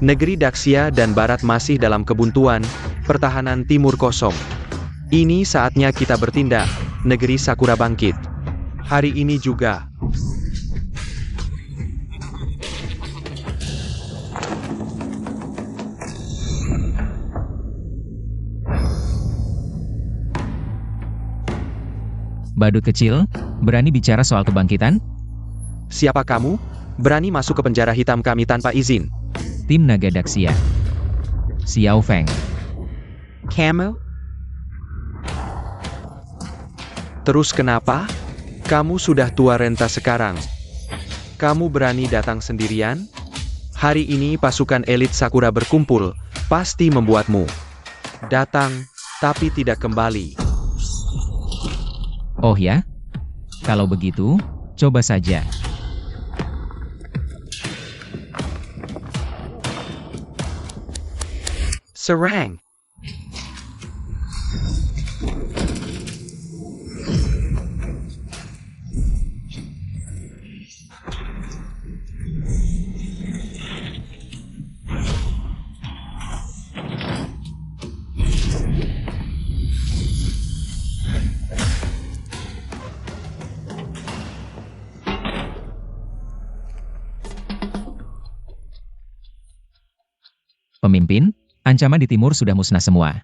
Negeri Daxia dan Barat masih dalam kebuntuan, pertahanan timur kosong. Ini saatnya kita bertindak, negeri Sakura bangkit. Hari ini juga. Badut kecil, berani bicara soal kebangkitan? Siapa kamu? Berani masuk ke penjara hitam kami tanpa izin? Tim Naga Daxia. Xiao Feng. Camel? Terus kenapa? Kamu sudah tua renta sekarang. Kamu berani datang sendirian? Hari ini pasukan elit Sakura berkumpul, pasti membuatmu datang, tapi tidak kembali. Oh ya? Kalau begitu, coba saja. Serang! Pemimpin, ancaman di timur sudah musnah semua.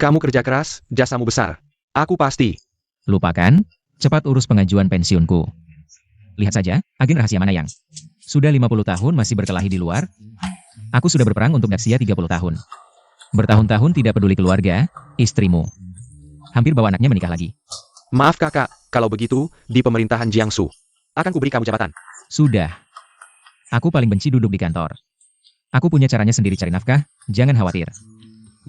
Kamu kerja keras, jasamu besar. Aku pasti. Lupakan, cepat urus pengajuan pensiunku. Lihat saja, agen rahasia mana yang sudah 50 tahun masih berkelahi di luar. Aku sudah berperang untuk Daxia 30 tahun. Bertahun-tahun tidak peduli keluarga, istrimu. Hampir bawa anaknya menikah lagi. Maaf kakak, kalau begitu, di pemerintahan Jiangsu. Akan kuberi kamu jabatan. Sudah. Aku paling benci duduk di kantor. Aku punya caranya sendiri cari nafkah, jangan khawatir.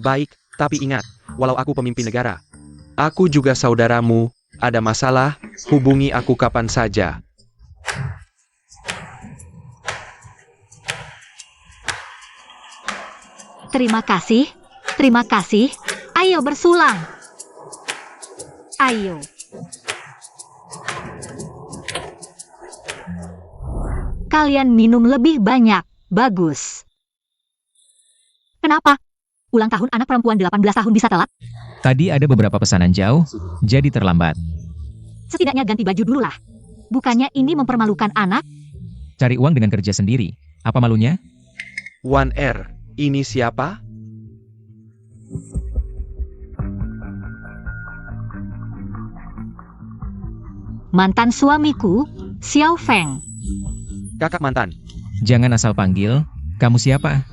Baik, tapi ingat, walau aku pemimpin negara, aku juga saudaramu. Ada masalah, hubungi aku kapan saja. Terima kasih. Terima kasih. Ayo bersulang. Ayo. Kalian minum lebih banyak. Bagus. Kenapa? Ulang tahun anak perempuan 18 tahun bisa telat? Tadi ada beberapa pesanan jauh, jadi terlambat. Setidaknya ganti baju dulu lah. Bukannya ini mempermalukan anak? Cari uang dengan kerja sendiri. Apa malunya? 1R, ini siapa? Mantan suamiku, Xiao Feng. Kakak mantan. Jangan asal panggil, kamu siapa?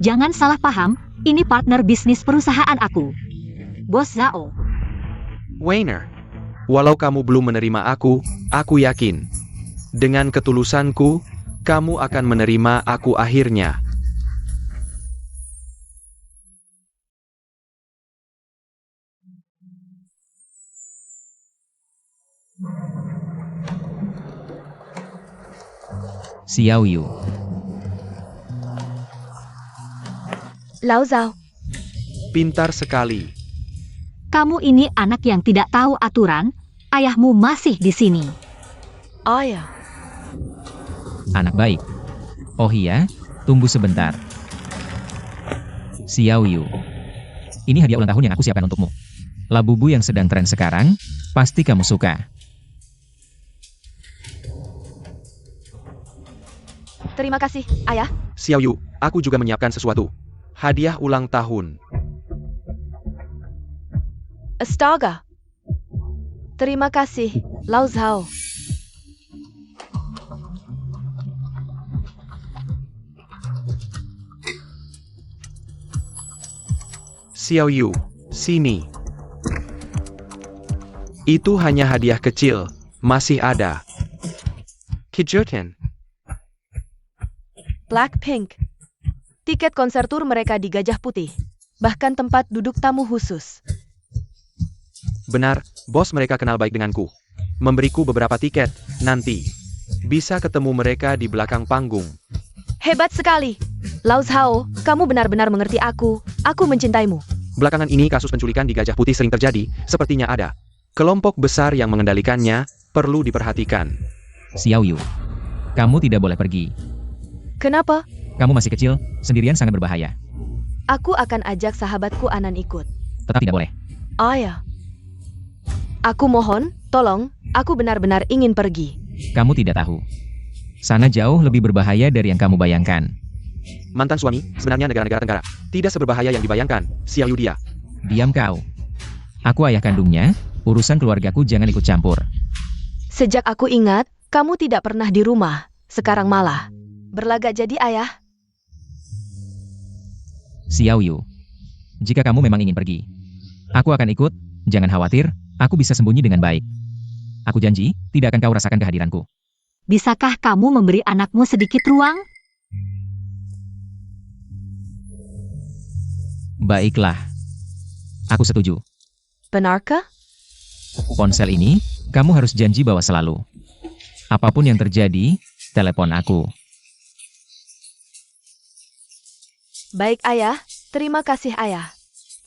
Jangan salah paham, ini partner bisnis perusahaan aku. Bos Zhao. Weiner. Walau kamu belum menerima aku yakin. Dengan ketulusanku, kamu akan menerima aku akhirnya. Xiao Yu. Lao Zhao. Pintar sekali. Kamu ini anak yang tidak tahu aturan, ayahmu masih di sini. Oh ya. Anak baik. Oh iya, tunggu sebentar. Xiao Yu. Ini hadiah ulang tahun yang aku siapkan untukmu. Labubu yang sedang tren sekarang, pasti kamu suka. Terima kasih, Ayah. Xiao Yu, aku juga menyiapkan sesuatu. Hadiah ulang tahun. Astaga. Terima kasih, Lao Zhao. Xiao Yu, sini. Itu hanya hadiah kecil, masih ada. Kejutan. Blackpink. Tiket konser tur mereka di Gajah Putih. Bahkan tempat duduk tamu khusus. Benar, bos mereka kenal baik denganku. Memberiku beberapa tiket, nanti. Bisa ketemu mereka di belakang panggung. Hebat sekali. Lao Zhao, kamu benar-benar mengerti aku. Aku mencintaimu. Belakangan ini kasus penculikan di Gajah Putih sering terjadi, sepertinya ada kelompok besar yang mengendalikannya, perlu diperhatikan. Xiao Yu. Kamu tidak boleh pergi. Kenapa? Kamu masih kecil, sendirian sangat berbahaya. Aku akan ajak sahabatku Anan ikut. Tetap tidak boleh. Ayah. Aku mohon, tolong, aku benar-benar ingin pergi. Kamu tidak tahu. Sana jauh lebih berbahaya dari yang kamu bayangkan. Mantan suami, sebenarnya negara-negara tenggara. Tidak seberbahaya yang dibayangkan, Xiao Yu dia. Diam kau. Aku ayah kandungnya, urusan keluargaku jangan ikut campur. Sejak aku ingat, kamu tidak pernah di rumah. Sekarang malah berlagak jadi ayah. Xiao Yu. Jika kamu memang ingin pergi, aku akan ikut, jangan khawatir, aku bisa sembunyi dengan baik. Aku janji, tidak akan kau rasakan kehadiranku. Bisakah kamu memberi anakmu sedikit ruang? Baiklah. Aku setuju. Benarkah? Ponsel ini, kamu harus janji bawa selalu. Apapun yang terjadi, telepon aku. Baik ayah, terima kasih ayah.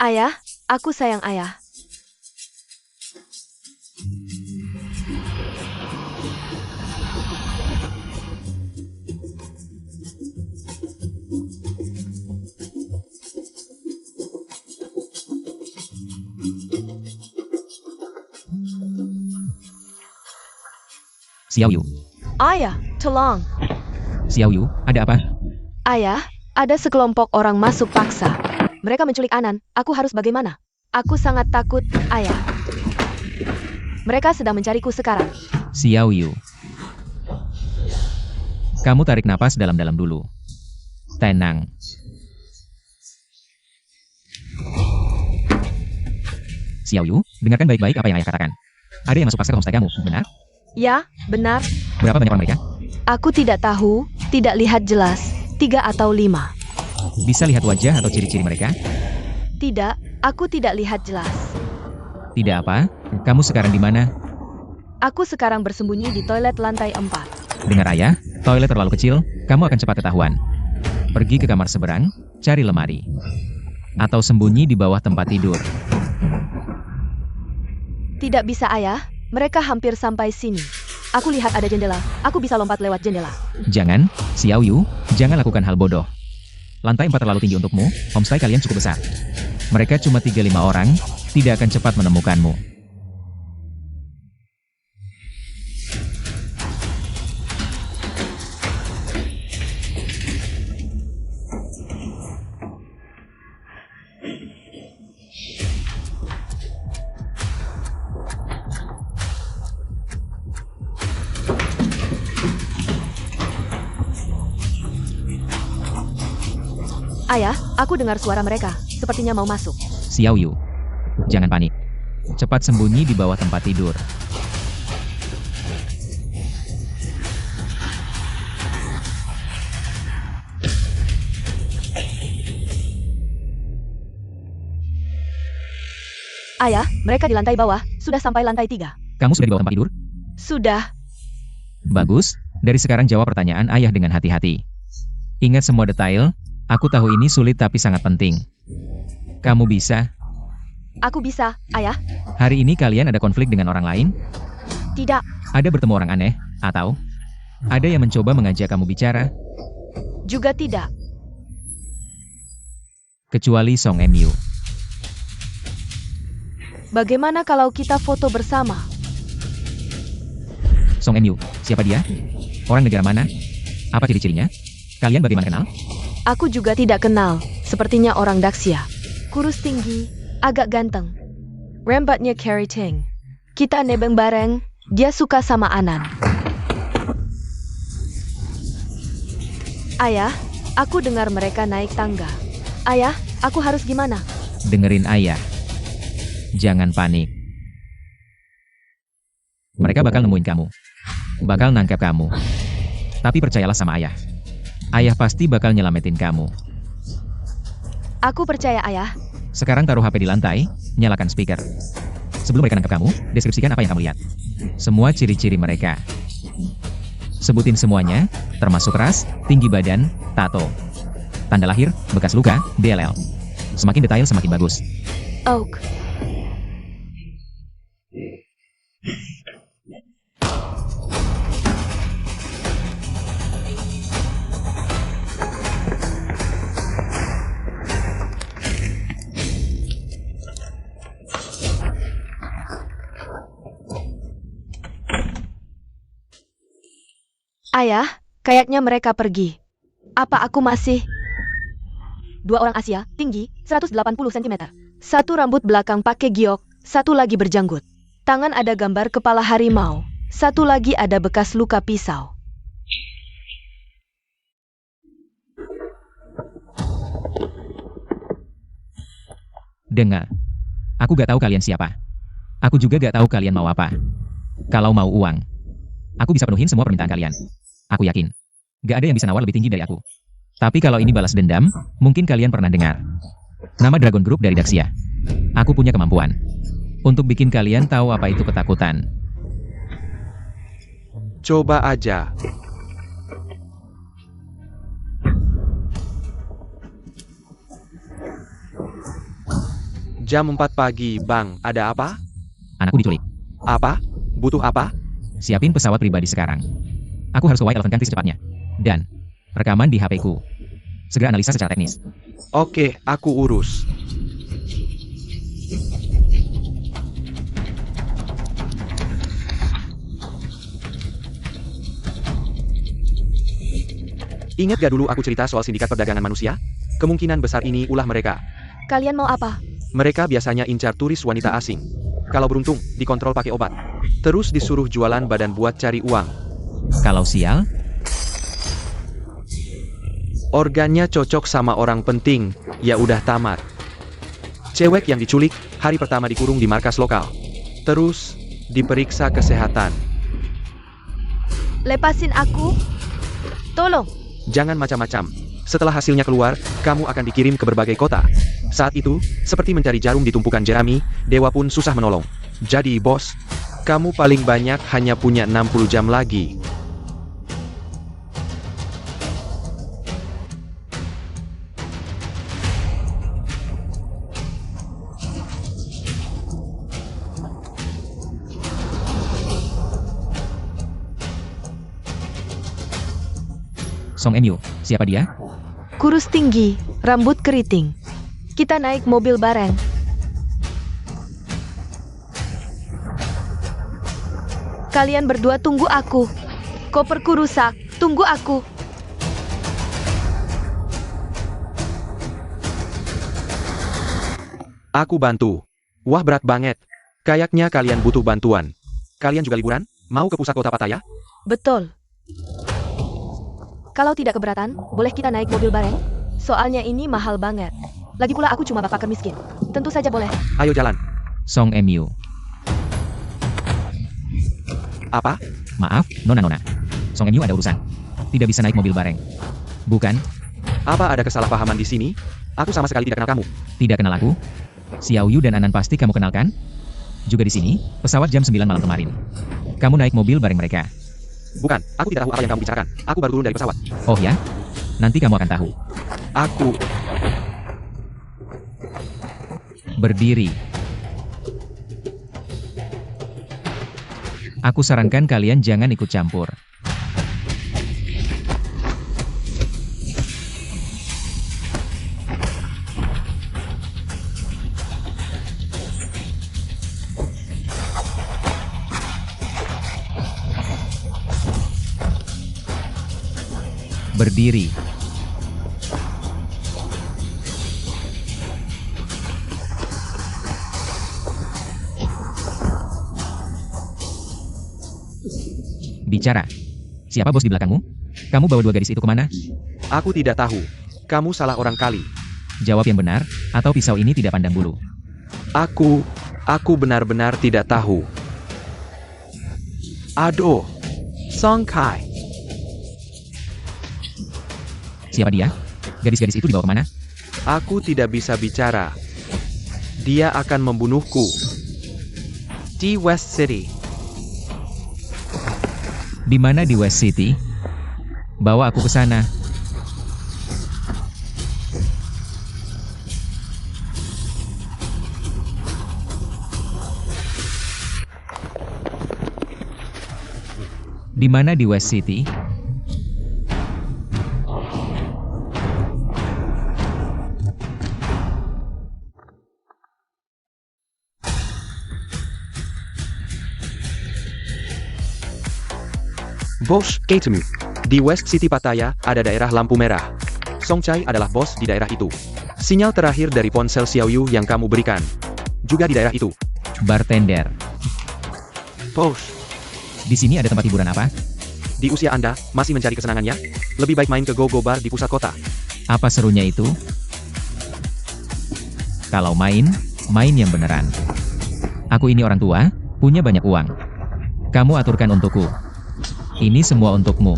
Ayah, aku sayang ayah. Xiao Yu. Ayah, tolong. Xiao Yu, ada apa? Ayah, ada sekelompok orang masuk paksa. Mereka menculik Anan, aku harus bagaimana? Aku sangat takut, ayah. Mereka sedang mencariku sekarang. Xiao Yu. Kamu tarik napas dalam-dalam dulu. Tenang. Xiao Yu, dengarkan baik-baik apa yang ayah katakan. Ada yang masuk paksa ke homestay kamu, benar? Ya, benar. Berapa banyak orang mereka? Aku tidak tahu, tidak lihat jelas. 3 atau 5. Bisa lihat wajah atau ciri-ciri mereka? Tidak, aku tidak lihat jelas. Tidak apa, kamu sekarang di mana? Aku sekarang bersembunyi di toilet lantai 4. Dengar ayah, toilet terlalu kecil, kamu akan cepat ketahuan. Pergi ke kamar seberang, cari lemari. Atau sembunyi di bawah tempat tidur. Tidak bisa ayah, mereka hampir sampai sini. Aku lihat ada jendela, aku bisa lompat lewat jendela. Jangan, Xiao Yu, jangan lakukan hal bodoh. Lantai 4 terlalu tinggi untukmu, homestay kalian cukup besar. Mereka cuma 3-5 orang, tidak akan cepat menemukanmu. Ayah, aku dengar suara mereka, sepertinya mau masuk. Xiao Yu, jangan panik. Cepat sembunyi di bawah tempat tidur. Ayah, mereka di lantai bawah, sudah sampai lantai 3. Kamu sudah di bawah tempat tidur? Sudah. Bagus, dari sekarang jawab pertanyaan ayah dengan hati-hati. Ingat semua detail, aku tahu ini sulit tapi sangat penting. Kamu bisa? Aku bisa, ayah. Hari ini kalian ada konflik dengan orang lain? Tidak, Ada bertemu orang aneh? Atau ada yang mencoba mengajak kamu bicara? juga tidak. Kecuali Song Mu. Bagaimana kalau kita foto bersama? Song Mu, siapa dia? Orang negara mana? Apa ciri-cirinya? Kalian bagaimana kenal? Aku juga tidak kenal, sepertinya orang Daxia. Kurus tinggi, agak ganteng. Rambutnya keriting. Kita nebeng bareng, dia suka sama Anan. Ayah, aku dengar mereka naik tangga. Ayah, aku harus gimana? Dengerin ayah. Jangan panik. Mereka bakal nemuin kamu. Bakal nangkep kamu. Tapi percayalah sama ayah. Ayah pasti bakal nyelamatin kamu. Aku percaya ayah. Sekarang taruh HP di lantai, nyalakan speaker. Sebelum mereka nangkep kamu, deskripsikan apa yang kamu lihat. Semua ciri-ciri mereka. Sebutin semuanya, termasuk ras, tinggi badan, tato. Tanda lahir, bekas luka, DLL. Semakin detail semakin bagus. Oak. Ayah, kayaknya mereka pergi. Apa aku masih? Dua orang Asia, tinggi, 180 cm. Satu rambut belakang pakai giok, satu lagi berjanggut. Tangan ada gambar kepala harimau, satu lagi ada bekas luka pisau. Dengar. Aku gak tahu kalian siapa. Aku juga gak tahu kalian mau apa. Kalau mau uang, aku bisa penuhin semua permintaan kalian. Aku yakin. Gak ada yang bisa nawar lebih tinggi dari aku. Tapi kalau ini balas dendam, mungkin kalian pernah dengar. Nama Dragon Group dari Daxia. Aku punya kemampuan untuk bikin kalian tahu apa itu ketakutan. Coba aja. Jam 4 pagi, Bang. Ada apa? Anakku diculik. Apa? Butuh apa? Siapin pesawat pribadi sekarang. Aku harus ke White Elephant Country secepatnya. Dan rekaman di HP-ku. Segera analisa secara teknis. Oke, aku urus. Ingat gak dulu aku cerita soal sindikat perdagangan manusia? Kemungkinan besar ini ulah mereka. Kalian mau apa? Mereka biasanya incar turis wanita asing. Kalau beruntung, dikontrol pakai obat. Terus disuruh jualan badan buat cari uang. Kalau sial, Organnya cocok sama orang penting, ya udah tamat. Cewek yang diculik, hari pertama dikurung di markas lokal. Terus, diperiksa kesehatan. Lepasin aku. Tolong. Jangan macam-macam. Setelah hasilnya keluar, kamu akan dikirim ke berbagai kota. Saat itu, seperti mencari jarum di tumpukan jerami, dewa pun susah menolong. Jadi, bos, kamu paling banyak hanya punya 60 jam lagi. Song Enyu, siapa dia? Kurus tinggi, rambut keriting. Kita naik mobil bareng. Kalian berdua tunggu aku. Koperku rusak, tunggu aku. Aku bantu. Wah, berat banget. Kayaknya kalian butuh bantuan. Kalian juga liburan? Mau ke pusat kota Pattaya? Betul. Kalau tidak keberatan, boleh kita naik mobil bareng? Soalnya ini mahal banget. Lagi pula aku cuma bapak miskin. Tentu saja boleh. Ayo jalan. Song Enyu. Apa? Maaf, Nona. Song Enyu ada urusan. Tidak bisa naik mobil bareng. Bukan? Apa ada kesalahpahaman di sini? Aku sama sekali tidak kenal kamu. Tidak kenal aku? Xiao Yu dan Anan pasti kamu kenalkan? Juga di sini, pesawat jam 9 malam kemarin. Kamu naik mobil bareng mereka. Bukan, aku tidak tahu apa yang kamu bicarakan. Aku baru turun dari pesawat. Oh ya? Nanti kamu akan tahu. Aku... Berdiri. Aku sarankan kalian jangan ikut campur. Berdiri. Bicara. Siapa bos di belakangmu? Kamu bawa dua gadis itu kemana? Aku tidak tahu. Kamu salah orang kali. Jawab yang benar, atau pisau ini tidak pandang bulu. Aku benar-benar tidak tahu. Aduh. Song Kai. Siapa dia? Gadis-gadis itu dibawa kemana? Aku tidak bisa bicara. Dia akan membunuhku. Di West City. Di mana di West City? Bawa aku ke sana. Di mana di West City? Bos, ketemu. Di West City Pattaya, ada daerah lampu merah. Song Chai adalah bos di daerah itu. Sinyal terakhir dari ponsel Xiao Yu yang kamu berikan. Juga di daerah itu. Bartender. Bos, Di sini ada tempat hiburan apa? di usia Anda, masih mencari kesenangannya? Lebih baik main ke Go-Go Bar di pusat kota. Apa serunya itu? Kalau main yang beneran. Aku ini orang tua, punya banyak uang. Kamu aturkan untukku. Ini semua untukmu.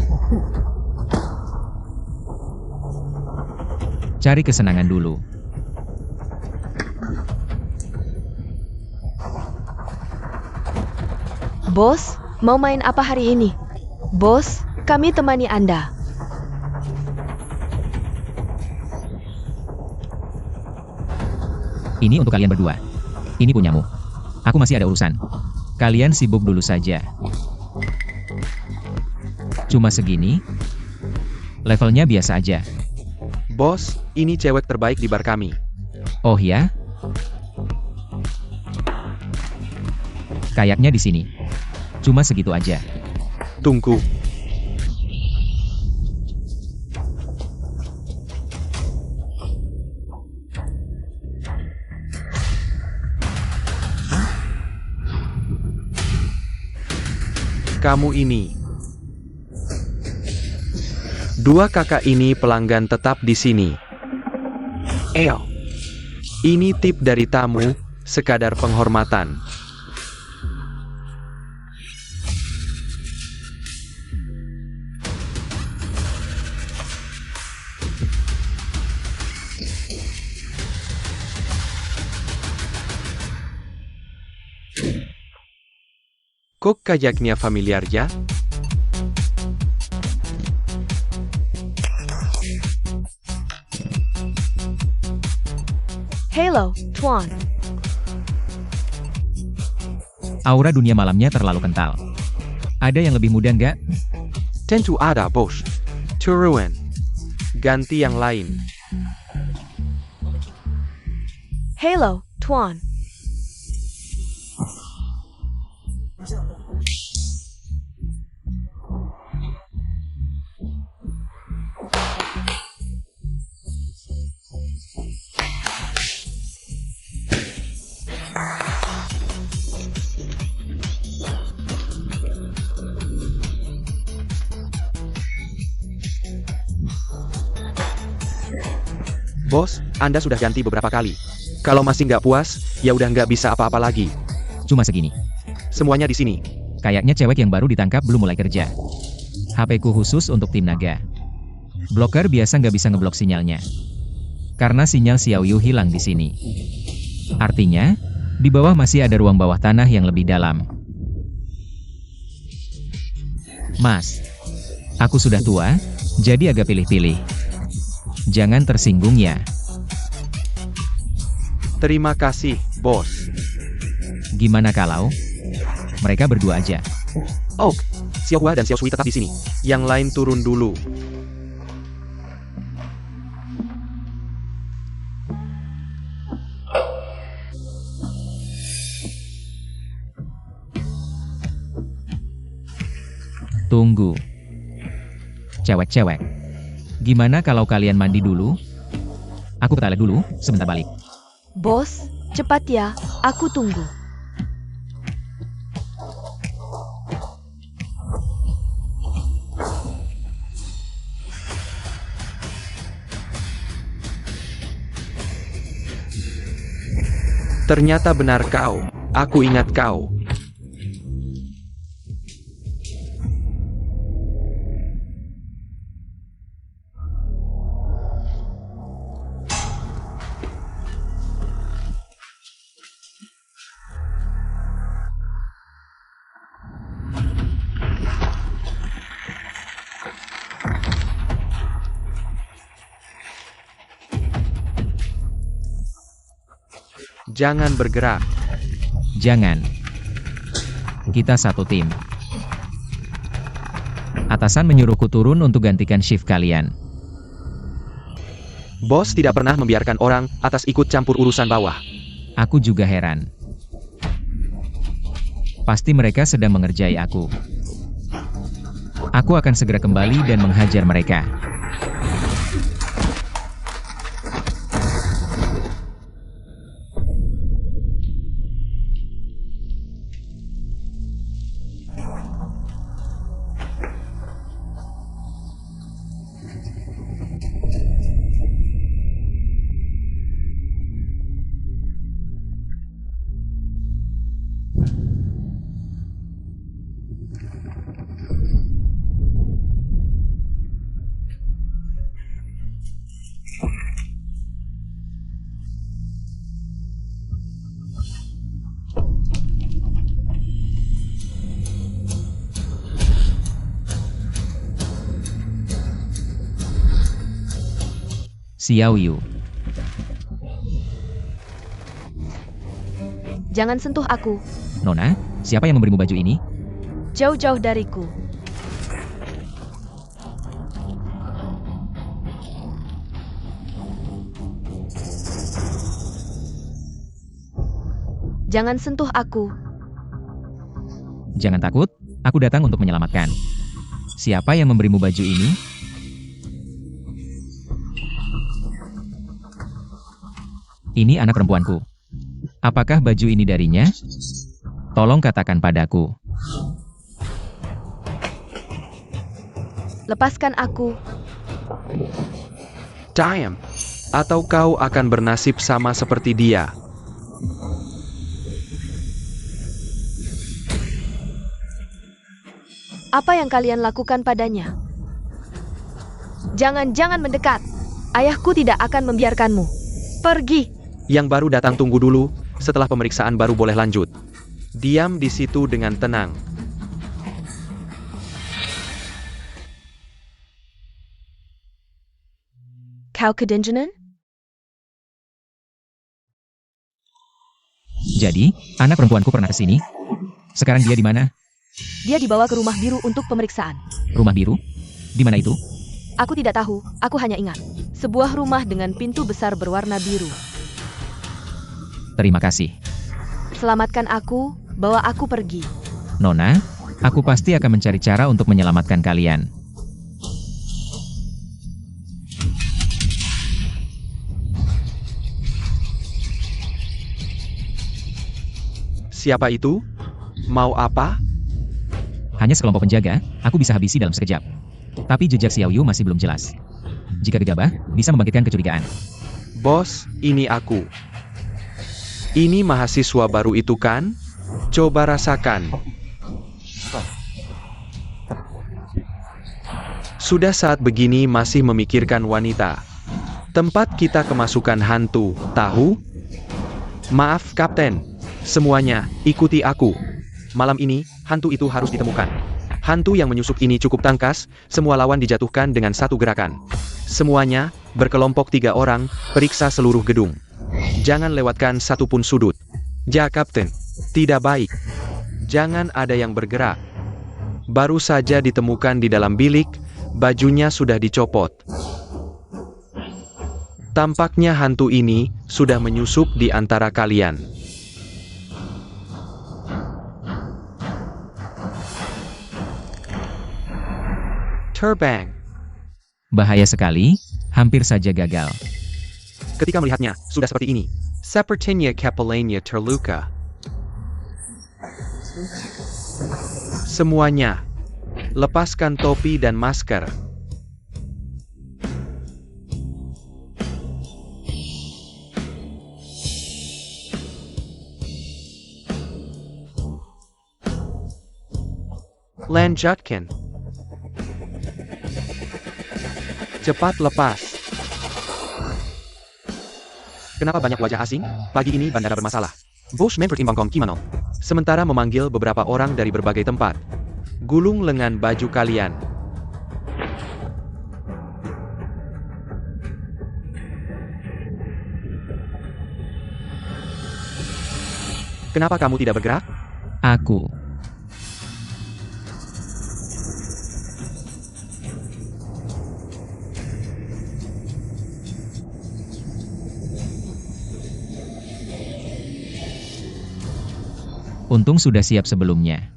Cari kesenangan dulu. Bos, mau main apa hari ini? Bos, kami temani Anda. Ini untuk kalian berdua. Ini punyamu. Aku masih ada urusan. Kalian sibuk dulu saja. Cuma segini? Levelnya biasa aja. Bos, ini cewek terbaik di bar kami. Oh ya? Kayaknya di sini. Cuma segitu aja. Tunggu. Kamu ini. Dua kakak ini pelanggan tetap di sini. Ini tip dari tamu, sekadar penghormatan. Kok kayaknya familiar ya? Hello, Tuan. Aura dunia malamnya terlalu kental. Ada yang lebih muda nggak? Tentu ada, bos. Turuan. Ganti yang lain. Hello, Tuan. Bos, Anda sudah ganti beberapa kali. Kalau masih nggak puas, ya udah nggak bisa apa-apa lagi. Cuma segini. Semuanya di sini. Kayaknya cewek yang baru ditangkap belum mulai kerja. HP-ku khusus untuk tim naga. Bloker biasa nggak bisa ngeblok sinyalnya. Karena sinyal Xiao Yu hilang di sini. Artinya, di bawah masih ada ruang bawah tanah yang lebih dalam. Mas, aku sudah tua, jadi agak pilih-pilih. Jangan tersinggung ya. Terima kasih, bos. Gimana kalau mereka berdua aja? Oh, Xiao Hua dan Xiao Sui tetap di sini. Yang lain turun dulu. Tunggu. Cewek-cewek. Gimana kalau kalian mandi dulu? Aku ke toilet dulu, sebentar balik. Bos, cepat ya, aku tunggu. Ternyata benar kau. Aku ingat kau. Jangan bergerak. Jangan. Kita satu tim. Atasan menyuruhku turun untuk gantikan shift kalian. Bos tidak pernah membiarkan orang atas ikut campur urusan bawah. Aku juga heran. Pasti mereka sedang mengerjai aku. Aku akan segera kembali dan menghajar mereka. Xiao Yu. Jangan sentuh aku. Nona, siapa yang memberimu baju ini? Jauh-jauh dariku. Jangan sentuh aku. Jangan takut, aku datang untuk menyelamatkan. Siapa yang memberimu baju ini? Ini anak perempuanku. Apakah baju ini darinya? Tolong katakan padaku. Lepaskan aku. Diam. Atau kau akan bernasib sama seperti dia. Apa yang kalian lakukan padanya? Jangan mendekat. Ayahku tidak akan membiarkanmu. Pergi. Yang baru datang tunggu dulu, setelah pemeriksaan baru boleh lanjut. Diam di situ dengan tenang. Kau kedengenan? Jadi, anak perempuanku pernah ke sini? Sekarang dia di mana? Dia dibawa ke rumah biru untuk pemeriksaan. Rumah biru? Di mana itu? Aku tidak tahu, aku hanya ingat. Sebuah rumah dengan pintu besar berwarna biru. Terima kasih. Selamatkan aku, bawa aku pergi. Nona, aku pasti akan mencari cara untuk menyelamatkan kalian. Siapa itu? Mau apa? Hanya sekelompok penjaga, aku bisa habisi dalam sekejap. Tapi jejak Xiao Yu masih belum jelas. Jika gegabah, bisa membangkitkan kecurigaan. Bos, ini aku. Ini mahasiswa baru itu kan? Coba rasakan. Sudah saat begini masih memikirkan wanita. Tempat kita kemasukan hantu, tahu? Maaf, Kapten. Semuanya, ikuti aku. Malam ini, hantu itu harus ditemukan. Hantu yang menyusup ini cukup tangkas, semua lawan dijatuhkan dengan satu gerakan. Semuanya, berkelompok 3 orang, periksa seluruh gedung. Jangan lewatkan satupun sudut. Ja, Kapten. Tidak baik. Jangan ada yang bergerak. Baru saja ditemukan di dalam bilik, bajunya sudah dicopot. Tampaknya hantu ini sudah menyusup di antara kalian. Terbang. Bahaya sekali, hampir saja gagal. Ketika melihatnya, sudah seperti ini. Sepertinya kepalanya terluka. Semuanya, lepaskan topi dan masker. Lanjutkan. Cepat lepas. Kenapa banyak wajah asing? Pagi ini bandara bermasalah. Bos mempertimbangkan kimono. Sementara memanggil beberapa orang dari berbagai tempat. Gulung lengan baju kalian. Kenapa kamu tidak bergerak? Aku. Untung sudah siap sebelumnya.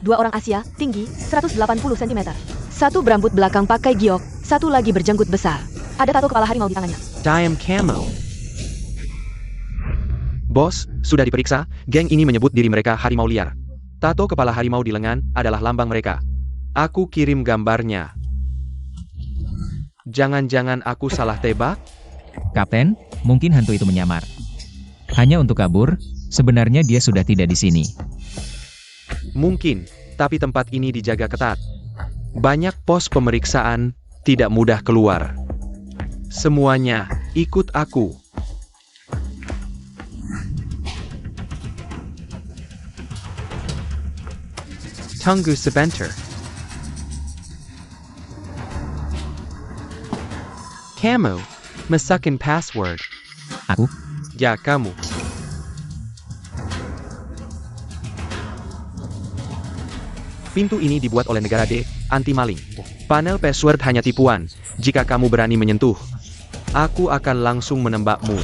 Dua orang Asia, tinggi 180 cm. Satu berambut belakang pakai giok, satu lagi berjanggut besar. Ada tato kepala harimau di tangannya. Diam Camo. Bos, sudah diperiksa, geng ini menyebut diri mereka harimau liar. Tato kepala harimau di lengan adalah lambang mereka. Aku kirim gambarnya. Jangan-jangan aku salah tebak? Kapten, mungkin hantu itu menyamar. Hanya untuk kabur, sebenarnya dia sudah tidak di sini. Mungkin, tapi tempat ini dijaga ketat. Banyak pos pemeriksaan, tidak mudah keluar. Semuanya, ikut aku. Tunggu sebentar. Kamu, masukin password. Aku? Ya, kamu. Pintu ini dibuat oleh negara D, anti maling. Panel password hanya tipuan. Jika kamu berani menyentuh, aku akan langsung menembakmu.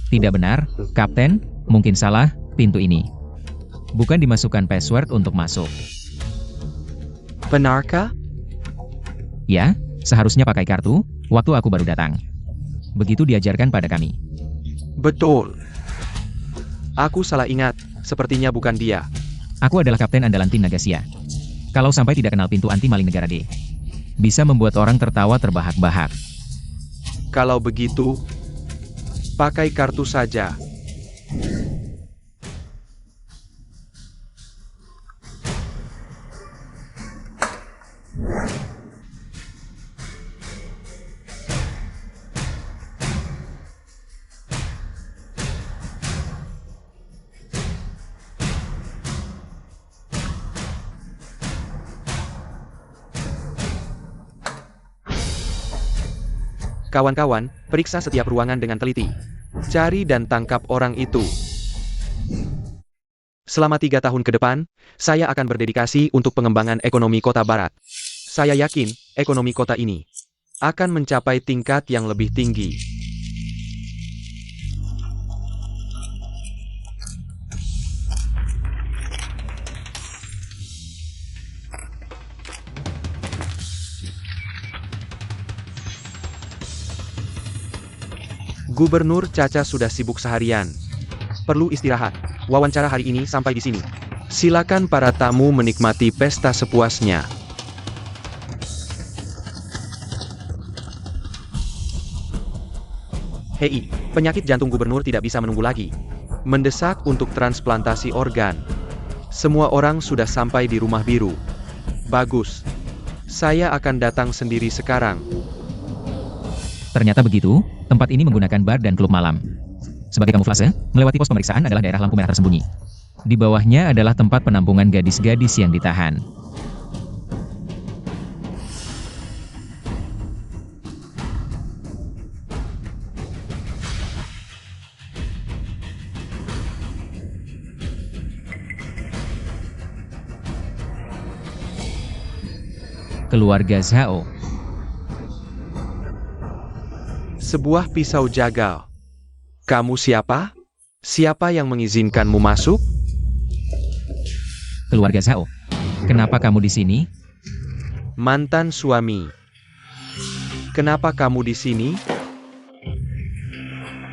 Tidak benar, Kapten, mungkin salah, pintu ini. Bukan dimasukkan password untuk masuk. Benarkah? Ya, seharusnya pakai kartu, waktu aku baru datang. Begitu diajarkan pada kami. Betul. Aku salah ingat, sepertinya bukan dia. Aku adalah kapten andalan tim Nagasia. Kalau sampai tidak kenal pintu anti maling negara D, bisa membuat orang tertawa terbahak-bahak. Kalau begitu, pakai kartu saja. Kawan-kawan, periksa setiap ruangan dengan teliti. Cari dan tangkap orang itu. Selama 3 tahun ke depan, saya akan berdedikasi untuk pengembangan ekonomi kota barat. Saya yakin, ekonomi kota ini akan mencapai tingkat yang lebih tinggi. Gubernur Caca sudah sibuk seharian. Perlu istirahat. Wawancara hari ini sampai di sini. Silakan para tamu menikmati pesta sepuasnya. Hei, penyakit jantung gubernur tidak bisa menunggu lagi. Mendesak untuk transplantasi organ. Semua orang sudah sampai di rumah biru. Bagus. Saya akan datang sendiri sekarang. Ternyata begitu, tempat ini menggunakan bar dan klub malam. Sebagai kamuflase, melewati pos pemeriksaan adalah daerah lampu merah tersembunyi. Di bawahnya adalah tempat penampungan gadis-gadis yang ditahan. Keluarga Zhao. Sebuah pisau jagal. Kamu siapa? Siapa yang mengizinkanmu masuk? Keluarga Zhao. Kenapa kamu di sini? Mantan suami. Kenapa kamu di sini?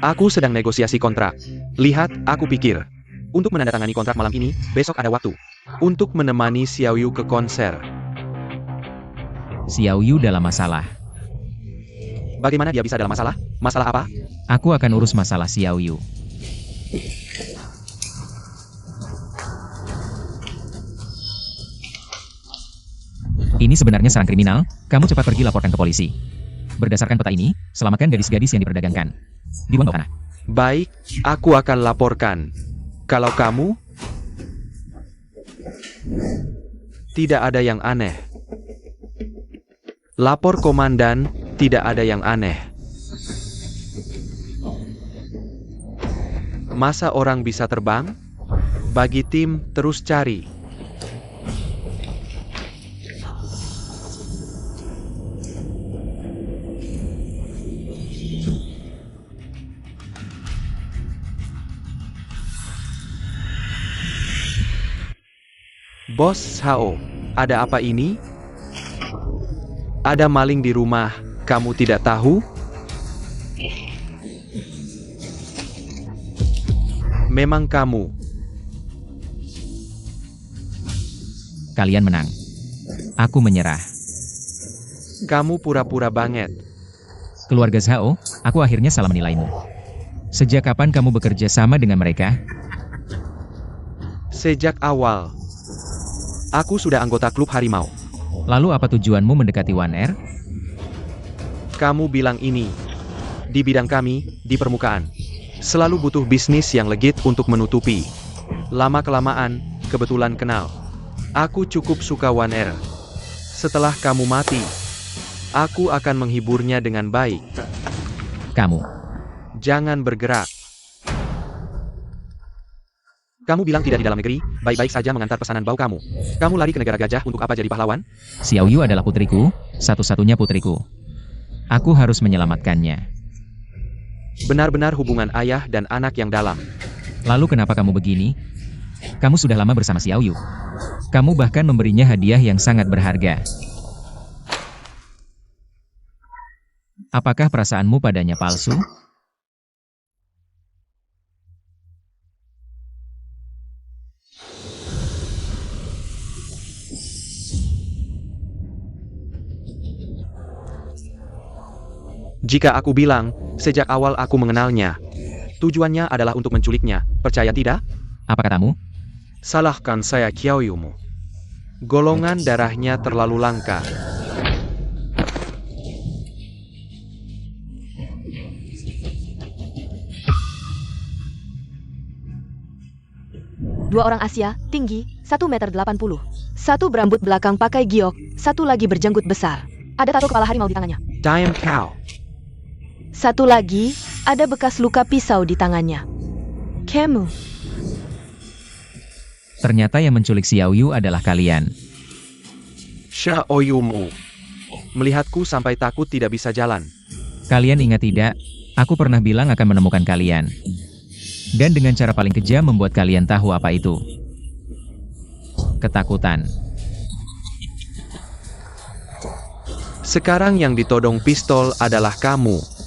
Aku sedang negosiasi kontrak. Lihat, aku pikir. Untuk menandatangani kontrak malam ini, besok ada waktu. Untuk menemani Xiaoyu ke konser. Xiaoyu dalam masalah. Bagaimana dia bisa dalam masalah? Masalah apa? Aku akan urus masalah Xiaoyu. Ini sebenarnya serang kriminal, kamu cepat pergi laporkan ke polisi. Berdasarkan peta ini, selamatkan gadis-gadis yang diperdagangkan. Dibuang ke tanah. Baik, aku akan laporkan. Kalau kamu, tidak ada yang aneh. Lapor komandan, tidak ada yang aneh. Masa orang bisa terbang? Bagi tim, terus cari. Bos Zhao, ada apa ini? Ada maling di rumah, kamu tidak tahu? Memang kamu. Kalian menang. Aku menyerah. Kamu pura-pura banget. Keluarga Zhao, aku akhirnya salah menilaimu. Sejak kapan kamu bekerja sama dengan mereka? Sejak awal. Aku sudah anggota klub harimau. Lalu apa tujuanmu mendekati One Air? Kamu bilang ini. Di bidang kami, di permukaan. Selalu butuh bisnis yang legit untuk menutupi. Lama-kelamaan, kebetulan kenal. Aku cukup suka One Air. Setelah kamu mati, aku akan menghiburnya dengan baik. Kamu. Jangan bergerak. Kamu bilang tidak di dalam negeri, baik-baik saja mengantar pesanan bau kamu. Kamu lari ke negara gajah untuk apa jadi pahlawan? Xiao Yu adalah putriku, satu-satunya putriku. Aku harus menyelamatkannya. Benar-benar hubungan ayah dan anak yang dalam. Lalu kenapa kamu begini? Kamu sudah lama bersama Xiao Yu. Kamu bahkan memberinya hadiah yang sangat berharga. Apakah perasaanmu padanya palsu? Jika aku bilang, sejak awal aku mengenalnya. Tujuannya adalah untuk menculiknya, percaya tidak? Apa katamu? Salahkan saya Xiao Yumu. Golongan darahnya terlalu langka. Dua orang Asia, tinggi, 1,80 meter. Satu berambut belakang pakai giok, satu lagi berjanggut besar. Ada tato kepala harimau di tangannya. Time cow. Satu lagi, ada bekas luka pisau di tangannya. Kamu. Ternyata yang menculik Xiao Yu adalah kalian. Xiao Yumu. Melihatku sampai takut tidak bisa jalan. Kalian ingat tidak? Aku pernah bilang akan menemukan kalian. Dan dengan cara paling kejam membuat kalian tahu apa itu. Ketakutan. Sekarang yang ditodong pistol adalah kamu.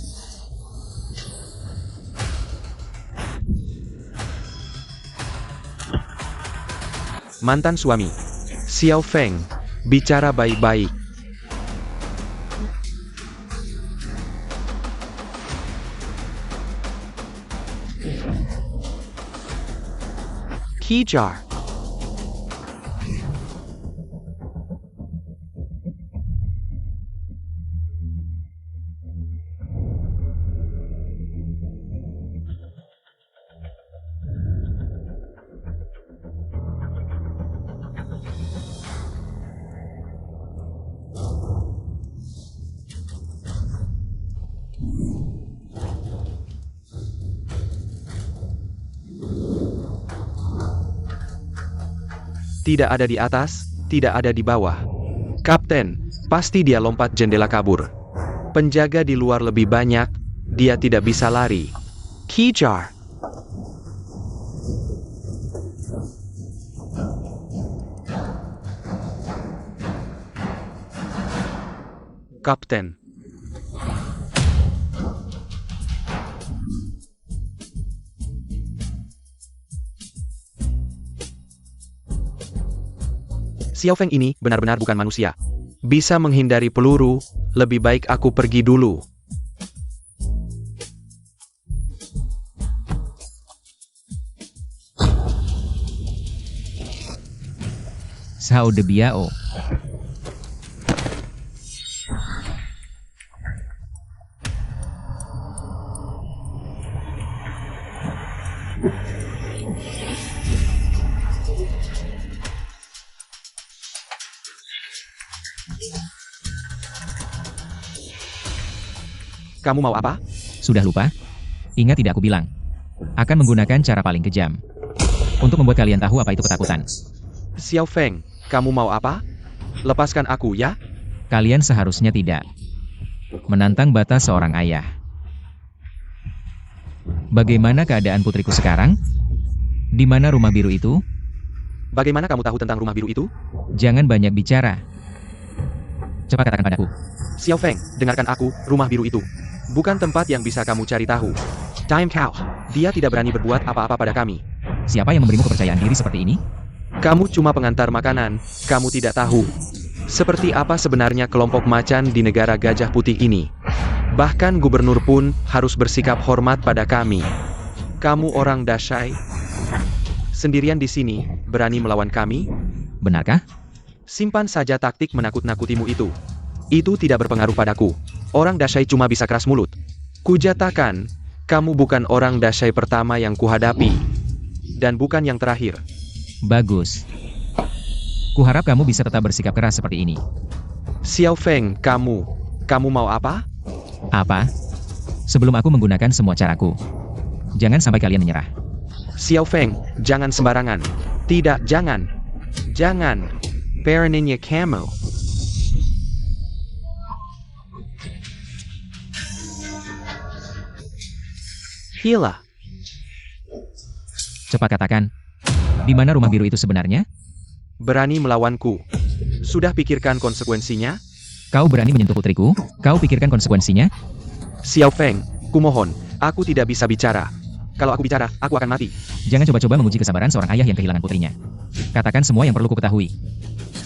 Mantan suami. Xiao Feng. Bicara baik-baik. Kejar. Tidak ada di atas, tidak ada di bawah. Kapten, pasti dia lompat jendela kabur. Penjaga di luar lebih banyak, dia tidak bisa lari. Kejar. Kapten. Xiao Feng ini benar-benar bukan manusia. Bisa menghindari peluru, lebih baik aku pergi dulu. Zhao de Biao. Kamu mau apa? Sudah lupa? Ingat tidak aku bilang? Akan menggunakan cara paling kejam. Untuk membuat kalian tahu apa itu ketakutan. Xiao Feng, kamu mau apa? Lepaskan aku ya? Kalian seharusnya tidak menantang batas seorang ayah. Bagaimana keadaan putriku sekarang? Di mana rumah biru itu? Bagaimana kamu tahu tentang rumah biru itu? Jangan banyak bicara. Cepat katakan padaku. Xiao Feng, dengarkan aku, rumah biru itu bukan tempat yang bisa kamu cari tahu. Time Cow, dia tidak berani berbuat apa-apa pada kami. Siapa yang memberimu kepercayaan diri seperti ini? Kamu cuma pengantar makanan, kamu tidak tahu. Seperti apa sebenarnya kelompok macan di negara Gajah Putih ini. Bahkan gubernur pun harus bersikap hormat pada kami. Kamu orang Dashai, sendirian di sini, berani melawan kami? Benarkah? Simpan saja taktik menakut-nakutimu itu. Itu tidak berpengaruh padaku. Orang Dashai cuma bisa keras mulut. Kujatakan, kamu bukan orang Dashai pertama yang kuhadapi. Dan bukan yang terakhir. Bagus. Kuharap kamu bisa tetap bersikap keras seperti ini. Xiao Feng, kamu mau apa? Apa? Sebelum aku menggunakan semua caraku. Jangan sampai kalian menyerah. Xiao Feng, jangan sembarangan. Tidak, jangan. Jangan. Peraninya kamu. Gila. Cepat katakan. Di mana rumah biru itu sebenarnya? Berani melawanku. Sudah pikirkan konsekuensinya? Kau berani menyentuh putriku? Kau pikirkan konsekuensinya? Xiao Feng, kumohon, aku tidak bisa bicara. Kalau aku bicara, aku akan mati. Jangan coba-coba menguji kesabaran seorang ayah yang kehilangan putrinya. Katakan semua yang perlu ku ketahui.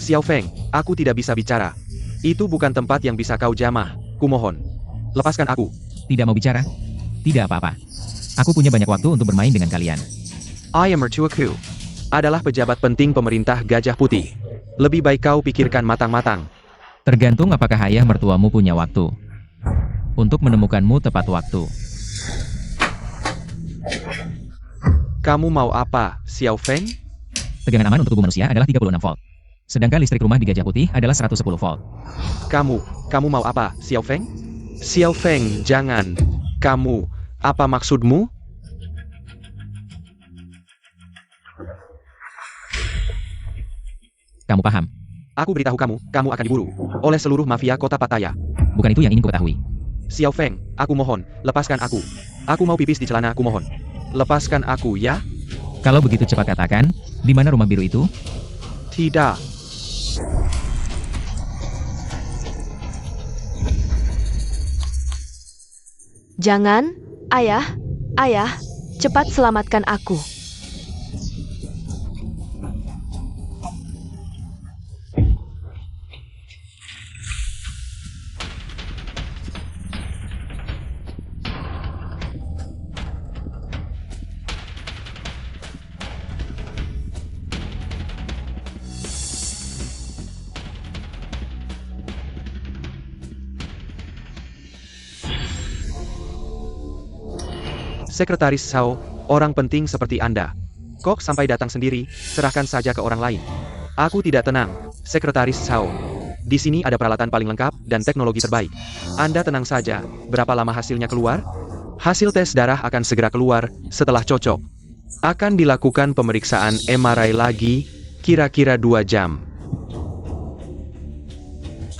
Xiao Feng, aku tidak bisa bicara. Itu bukan tempat yang bisa kau jamah. Kumohon. Lepaskan aku. Tidak mau bicara? Tidak apa-apa. Aku punya banyak waktu untuk bermain dengan kalian. Ayah mertuaku adalah pejabat penting pemerintah Gajah Putih. Lebih baik kau pikirkan matang-matang. Tergantung apakah ayah mertuamu punya waktu. Untuk menemukanmu tepat waktu. Kamu mau apa, Xiao Feng? Tegangan aman untuk tubuh manusia adalah 36 volt. Sedangkan listrik rumah di Gajah Putih adalah 110 volt. Kamu mau apa, Xiao Feng? Xiao Feng, jangan. Kamu, apa maksudmu? Kamu paham? Aku beritahu kamu, kamu akan diburu oleh seluruh mafia kota Pattaya. Bukan itu yang ingin ku ketahui. Xiao Feng, aku mohon, lepaskan aku. Aku mau pipis di celana, aku mohon. Lepaskan aku, ya? Kalau begitu cepat katakan, di mana rumah biru itu? Tidak. Jangan, ayah, cepat selamatkan aku. Sekretaris Sao, orang penting seperti Anda. Kok sampai datang sendiri, serahkan saja ke orang lain. Aku tidak tenang, Sekretaris Sao. Di sini ada peralatan paling lengkap dan teknologi terbaik. Anda tenang saja, berapa lama hasilnya keluar? Hasil tes darah akan segera keluar, setelah cocok. Akan dilakukan pemeriksaan MRI lagi, kira-kira 2 jam.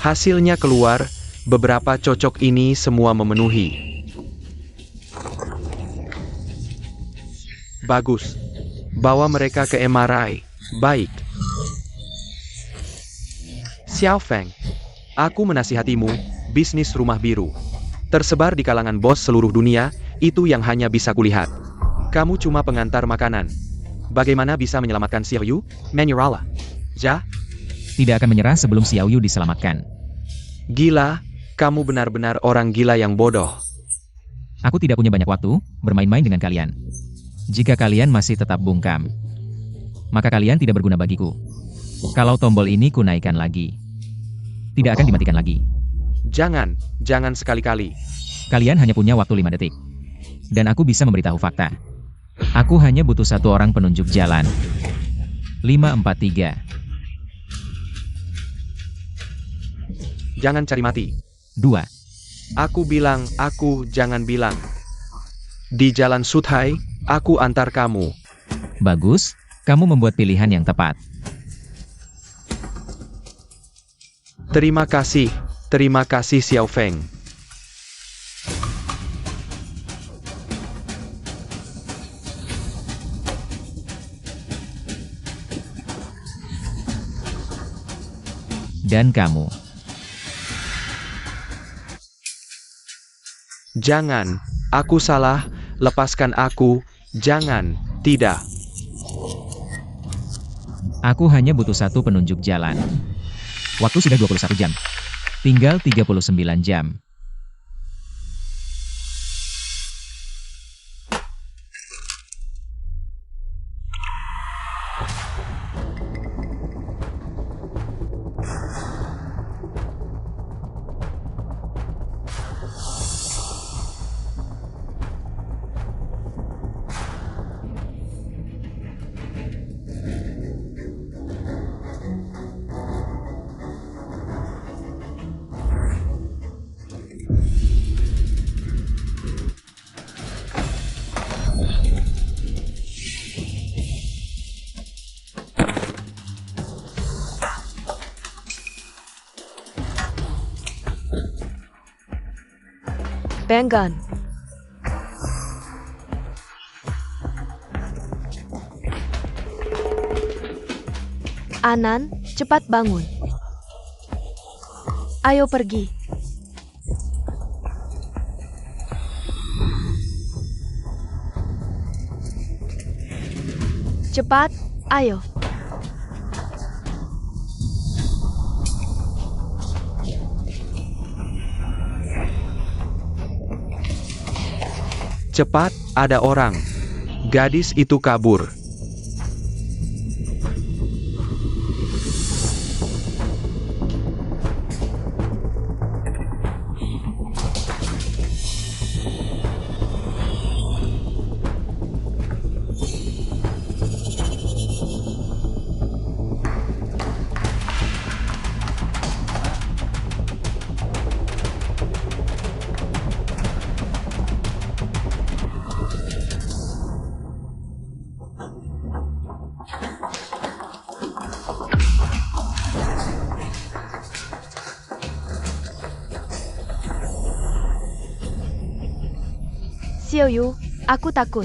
Hasilnya keluar, beberapa cocok ini semua memenuhi. Bagus. Bawa mereka ke MRI. Baik. Xiao Feng, aku menasihatimu, bisnis rumah biru. Tersebar di kalangan bos seluruh dunia, itu yang hanya bisa kulihat. Kamu cuma pengantar makanan. Bagaimana bisa menyelamatkan Xiao Yu? Menyerahlah. Ja? Tidak akan menyerah sebelum Xiao Yu diselamatkan. Gila, kamu benar-benar orang gila yang bodoh. Aku tidak punya banyak waktu bermain-main dengan kalian. Jika kalian masih tetap bungkam, maka kalian tidak berguna bagiku. Kalau tombol ini kunaikkan lagi, tidak akan dimatikan lagi. Jangan sekali-kali. Kalian hanya punya waktu 5 detik. Dan aku bisa memberitahu fakta. Aku hanya butuh satu orang penunjuk jalan. 5, 4, 3. Jangan cari mati. 2. Aku jangan bilang. Di jalan Suthai, aku antar kamu. Bagus, kamu membuat pilihan yang tepat. Terima kasih Xiao Feng. Dan kamu. Jangan, aku salah, lepaskan aku, jangan, tidak. Aku hanya butuh satu penunjuk jalan. Waktu sudah 21 jam. Tinggal 39 jam. Banggan. Anan, cepat bangun. Ayo pergi. Cepat, ayo. Cepat, ada orang. Gadis itu kabur. Xiaoyu, aku takut.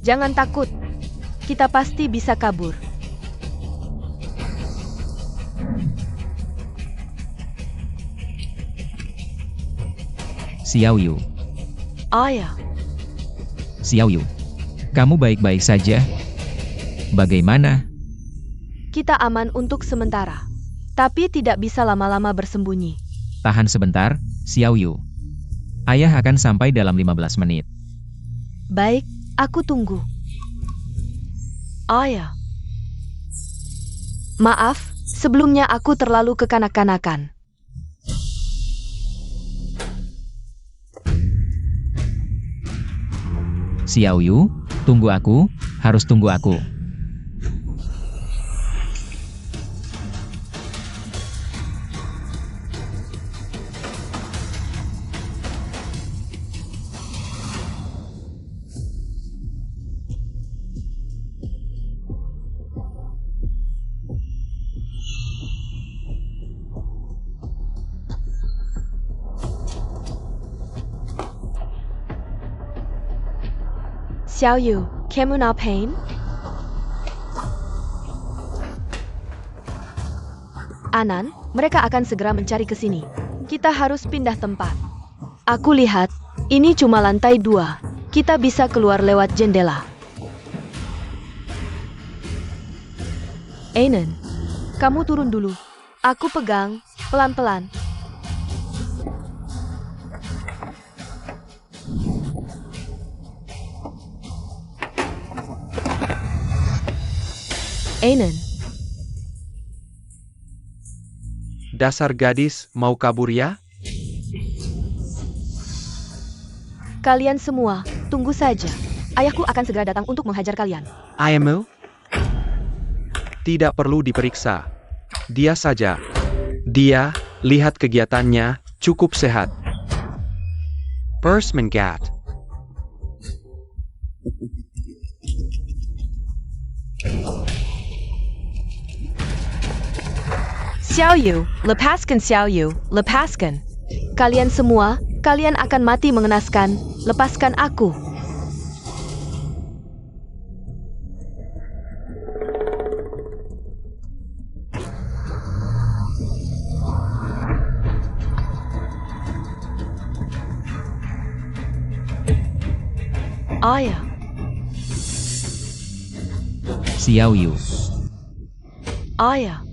Jangan takut. Kita pasti bisa kabur. Xiaoyu. Ayah, Xiaoyu. Kamu baik-baik saja? Bagaimana? kita aman untuk sementara. Tapi tidak bisa lama-lama bersembunyi. Tahan sebentar, Xiaoyu. Ayah akan sampai dalam 15 menit. Baik, aku tunggu. Ayah. Maaf, sebelumnya aku terlalu kekanak-kanakan. Xiaoyu, tunggu aku, harus tunggu aku. Xiaoyu, kamu ngapain? Anan, mereka akan segera mencari ke sini. Kita harus pindah tempat. Aku lihat, ini cuma lantai 2. Kita bisa keluar lewat jendela. Anan, kamu turun dulu. Aku pegang, pelan-pelan. Anan, Dasar gadis, mau kabur ya? kalian semua, tunggu saja. Ayahku akan segera datang untuk menghajar kalian. Ayahmu? Tidak perlu diperiksa. Dia saja. Dia, lihat kegiatannya, cukup sehat. Pers menggat. Xiaoyu, lepaskan Xiaoyu, lepaskan. Kalian semua, kalian akan mati mengenaskan. Lepaskan aku. Ayah, Xiao Yu. ayah.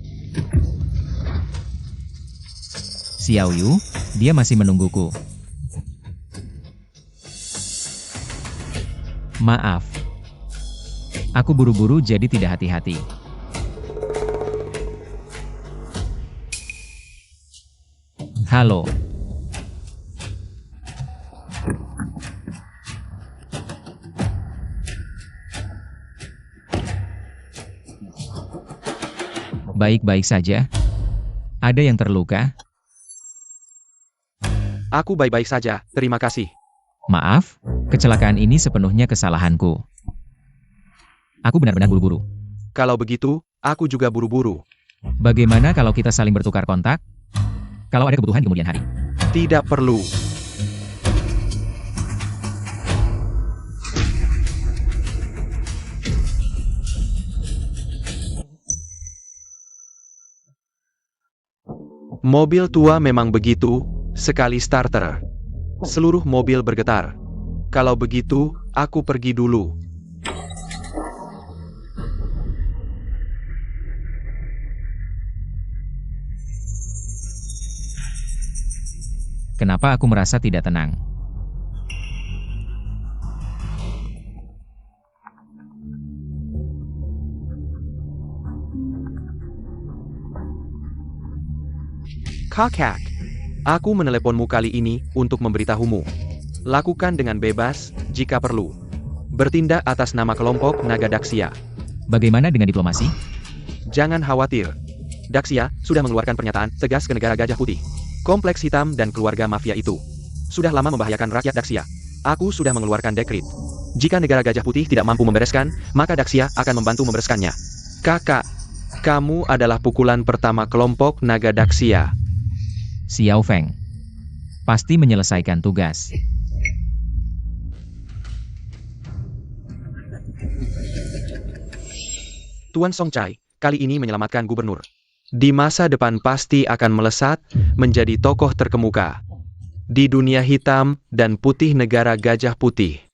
Xiao Yu, dia masih menungguku. Maaf. Aku buru-buru jadi tidak hati-hati. Halo. Baik-baik saja. Ada yang terluka? Aku baik-baik saja, terima kasih. Maaf, kecelakaan ini sepenuhnya kesalahanku. Aku benar-benar buru-buru. Kalau begitu, aku juga buru-buru. Bagaimana kalau kita saling bertukar kontak? Kalau ada kebutuhan di kemudian hari. Tidak perlu. Mobil tua memang begitu, sekali starter. Seluruh mobil bergetar. Kalau begitu, aku pergi dulu. Kenapa aku merasa tidak tenang? Kakak, aku meneleponmu kali ini untuk memberitahumu. Lakukan dengan bebas, jika perlu. Bertindak atas nama kelompok Naga Daxia. Bagaimana dengan diplomasi? Jangan khawatir. Daxia sudah mengeluarkan pernyataan tegas ke negara Gajah Putih. Kompleks hitam dan keluarga mafia itu sudah lama membahayakan rakyat Daxia. Aku sudah mengeluarkan dekrit. Jika negara Gajah Putih tidak mampu membereskan, maka Daxia akan membantu membereskannya. Kakak, kamu adalah pukulan pertama kelompok Naga Daxia. Xiao Feng. Pasti menyelesaikan tugas. Tuan Songchai, kali ini menyelamatkan gubernur. Di masa depan pasti akan melesat menjadi tokoh terkemuka di dunia hitam dan putih negara Gajah Putih.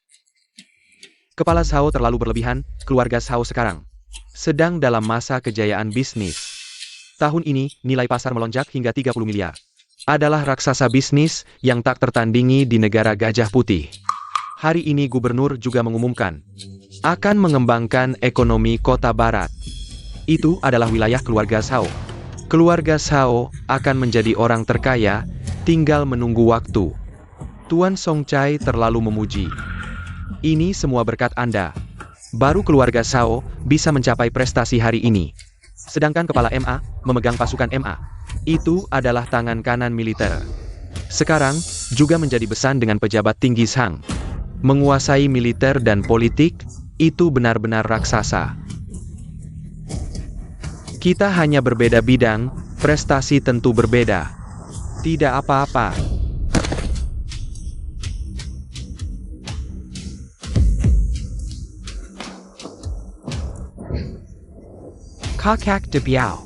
Kepala Shao terlalu berlebihan, keluarga Shao sekarang sedang dalam masa kejayaan bisnis. Tahun ini, nilai pasar melonjak hingga 30 miliar. Adalah raksasa bisnis yang tak tertandingi di negara Gajah Putih. Hari ini gubernur juga mengumumkan akan mengembangkan ekonomi kota barat. Itu adalah wilayah keluarga Shao. Keluarga Shao akan menjadi orang terkaya, tinggal menunggu waktu. Tuan Songchai terlalu memuji. Ini semua berkat Anda. Baru keluarga Shao bisa mencapai prestasi hari ini. Sedangkan kepala MA memegang pasukan MA. Itu adalah tangan kanan militer. Sekarang juga menjadi besan dengan pejabat tinggi Shang. Menguasai militer dan politik, itu benar-benar raksasa. Kita hanya berbeda bidang, prestasi tentu berbeda. Tidak apa-apa. Kakak de Biao.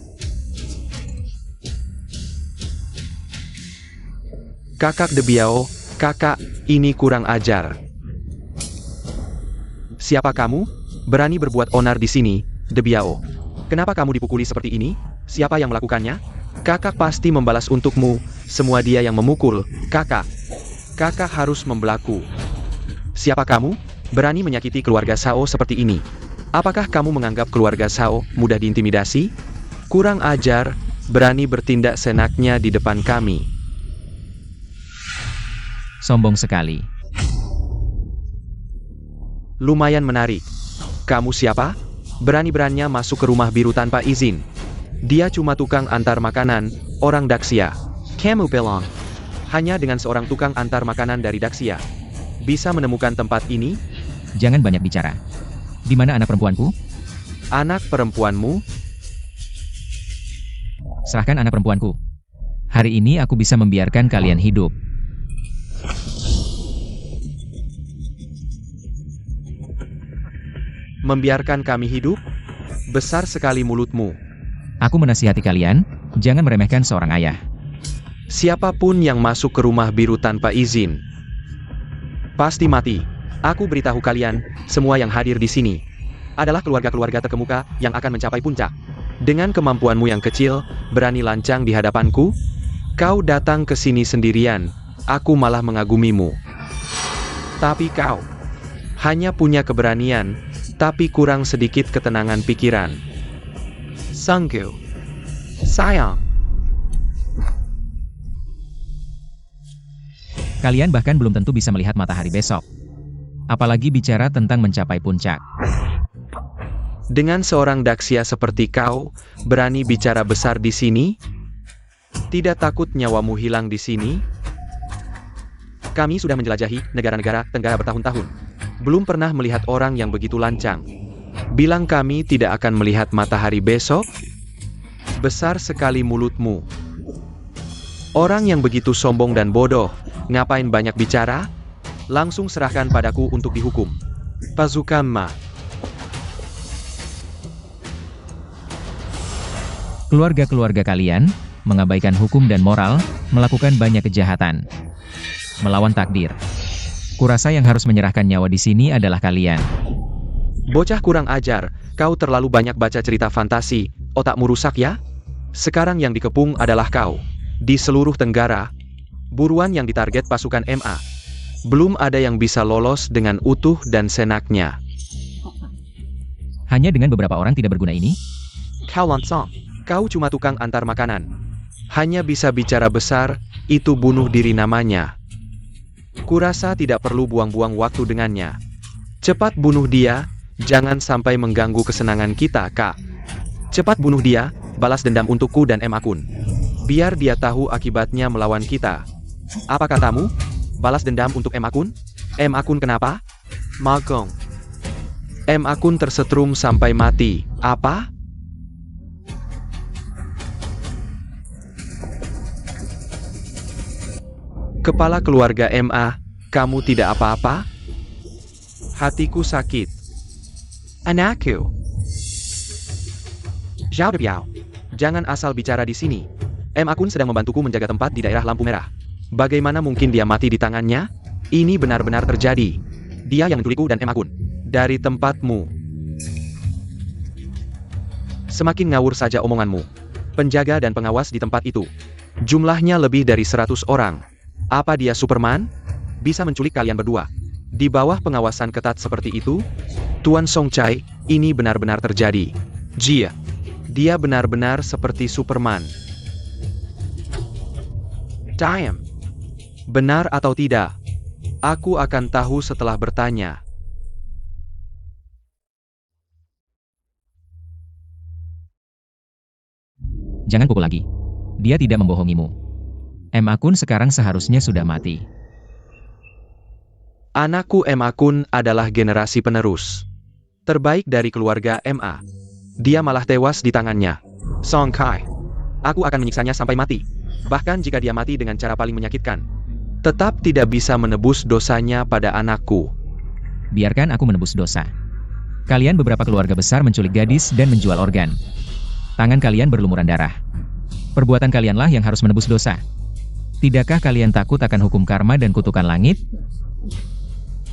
Kakak de Biao, kakak, ini kurang ajar. Siapa kamu? Berani berbuat onar di sini, de Biao. Kenapa kamu dipukuli seperti ini? Siapa yang melakukannya? Kakak pasti membalas untukmu, semua dia yang memukul, kakak. Kakak harus membelaku. Siapa kamu? Berani menyakiti keluarga Shao seperti ini. Apakah kamu menganggap keluarga Shao mudah diintimidasi? Kurang ajar, berani bertindak seenaknya di depan kami. Sombong sekali. Lumayan menarik. Kamu siapa? Berani-beraninya masuk ke rumah biru tanpa izin. Dia cuma tukang antar makanan, orang Daxia. Kamu belong. Hanya dengan seorang tukang antar makanan dari Daxia bisa menemukan tempat ini? Jangan banyak bicara. Di mana anak perempuanku? Anak perempuanmu? Serahkan anak perempuanku. Hari ini aku bisa membiarkan kalian hidup. Membiarkan kami hidup? Besar sekali mulutmu. Aku menasihati kalian, jangan meremehkan seorang ayah. Siapapun yang masuk ke rumah biru tanpa izin pasti mati. Aku beritahu kalian, semua yang hadir di sini adalah keluarga-keluarga terkemuka yang akan mencapai puncak. Dengan kemampuanmu yang kecil, berani lancang di hadapanku? Kau datang ke sini sendirian, aku malah mengagumimu. Tapi kau hanya punya keberanian, tapi kurang sedikit ketenangan pikiran. Sangku, sayang. Kalian bahkan belum tentu bisa melihat matahari besok. Apalagi bicara tentang mencapai puncak. Dengan seorang Daxia seperti kau, berani bicara besar di sini? Tidak takut nyawamu hilang di sini? Kami sudah menjelajahi negara-negara Tenggara bertahun-tahun. Belum pernah melihat orang yang begitu lancang. Bilang kami tidak akan melihat matahari besok? Besar sekali mulutmu. Orang yang begitu sombong dan bodoh, ngapain banyak bicara? Langsung serahkan padaku untuk dihukum. Pazukama. Keluarga-keluarga kalian, mengabaikan hukum dan moral, melakukan banyak kejahatan. Melawan takdir. Kurasa yang harus menyerahkan nyawa di sini adalah kalian. Bocah kurang ajar, kau terlalu banyak baca cerita fantasi, otakmu rusak ya? Sekarang yang dikepung adalah kau. Di seluruh Tenggara, buruan yang ditarget pasukan MA. Belum ada yang bisa lolos dengan utuh dan senaknya. Hanya dengan beberapa orang tidak berguna ini? Kau lancang. Kau cuma tukang antar makanan. Hanya bisa bicara besar, itu bunuh diri namanya. Kurasa tidak perlu buang-buang waktu dengannya. Cepat bunuh dia, jangan sampai mengganggu kesenangan kita, Kak. Cepat bunuh dia, balas dendam untukku dan M Akun. Biar dia tahu akibatnya melawan kita. Apa katamu? Balas dendam untuk M Akun? M Akun kenapa? Magong. M Akun tersetrum sampai mati. Apa? Kepala keluarga MA, kamu tidak apa-apa? Hatiku sakit. Anakku. Zhao Biao, jangan asal bicara di sini. M Akun sedang membantuku menjaga tempat di daerah lampu merah. Bagaimana mungkin dia mati di tangannya? Ini benar-benar terjadi. Dia yang menculikku dan M Akun. Dari tempatmu. Semakin ngawur saja omonganmu. Penjaga dan pengawas di tempat itu. Jumlahnya lebih dari 100 orang. Apa dia Superman? Bisa menculik kalian berdua. Di bawah pengawasan ketat seperti itu? Tuan Songchai, ini benar-benar terjadi. Jia. Dia benar-benar seperti Superman. Time. Benar atau tidak? Aku akan tahu setelah bertanya. Jangan pukul lagi. Dia tidak membohongimu. M Akun sekarang seharusnya sudah mati. Anakku M Akun adalah generasi penerus terbaik dari keluarga MA. Dia malah tewas di tangannya. Song Kai. Aku akan menyiksanya sampai mati. Bahkan jika dia mati dengan cara paling menyakitkan. Tetap tidak bisa menebus dosanya pada anakku. Biarkan aku menebus dosa. Kalian beberapa keluarga besar menculik gadis dan menjual organ. Tangan kalian berlumuran darah. Perbuatan kalianlah yang harus menebus dosa. Tidakkah kalian takut akan hukum karma dan kutukan langit?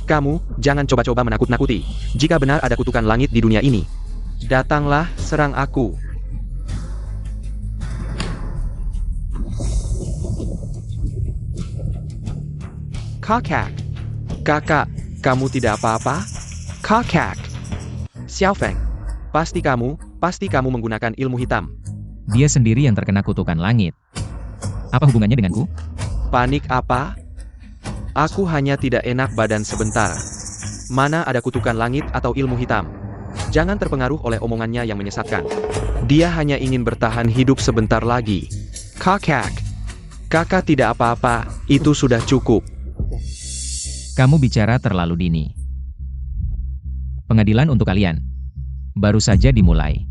Kamu, jangan coba-coba menakut-nakuti. Jika benar ada kutukan langit di dunia ini, datanglah, serang aku. Kakak, kamu tidak apa-apa? Kakak. Xiaofeng, pasti kamu menggunakan ilmu hitam. Dia sendiri yang terkena kutukan langit. Apa hubungannya denganku? Panik apa? Aku hanya tidak enak badan sebentar. Mana ada kutukan langit atau ilmu hitam? Jangan terpengaruh oleh omongannya yang menyesatkan. Dia hanya ingin bertahan hidup sebentar lagi. Kakak tidak apa-apa, itu sudah cukup. Kamu bicara terlalu dini. Pengadilan untuk kalian. Baru saja dimulai.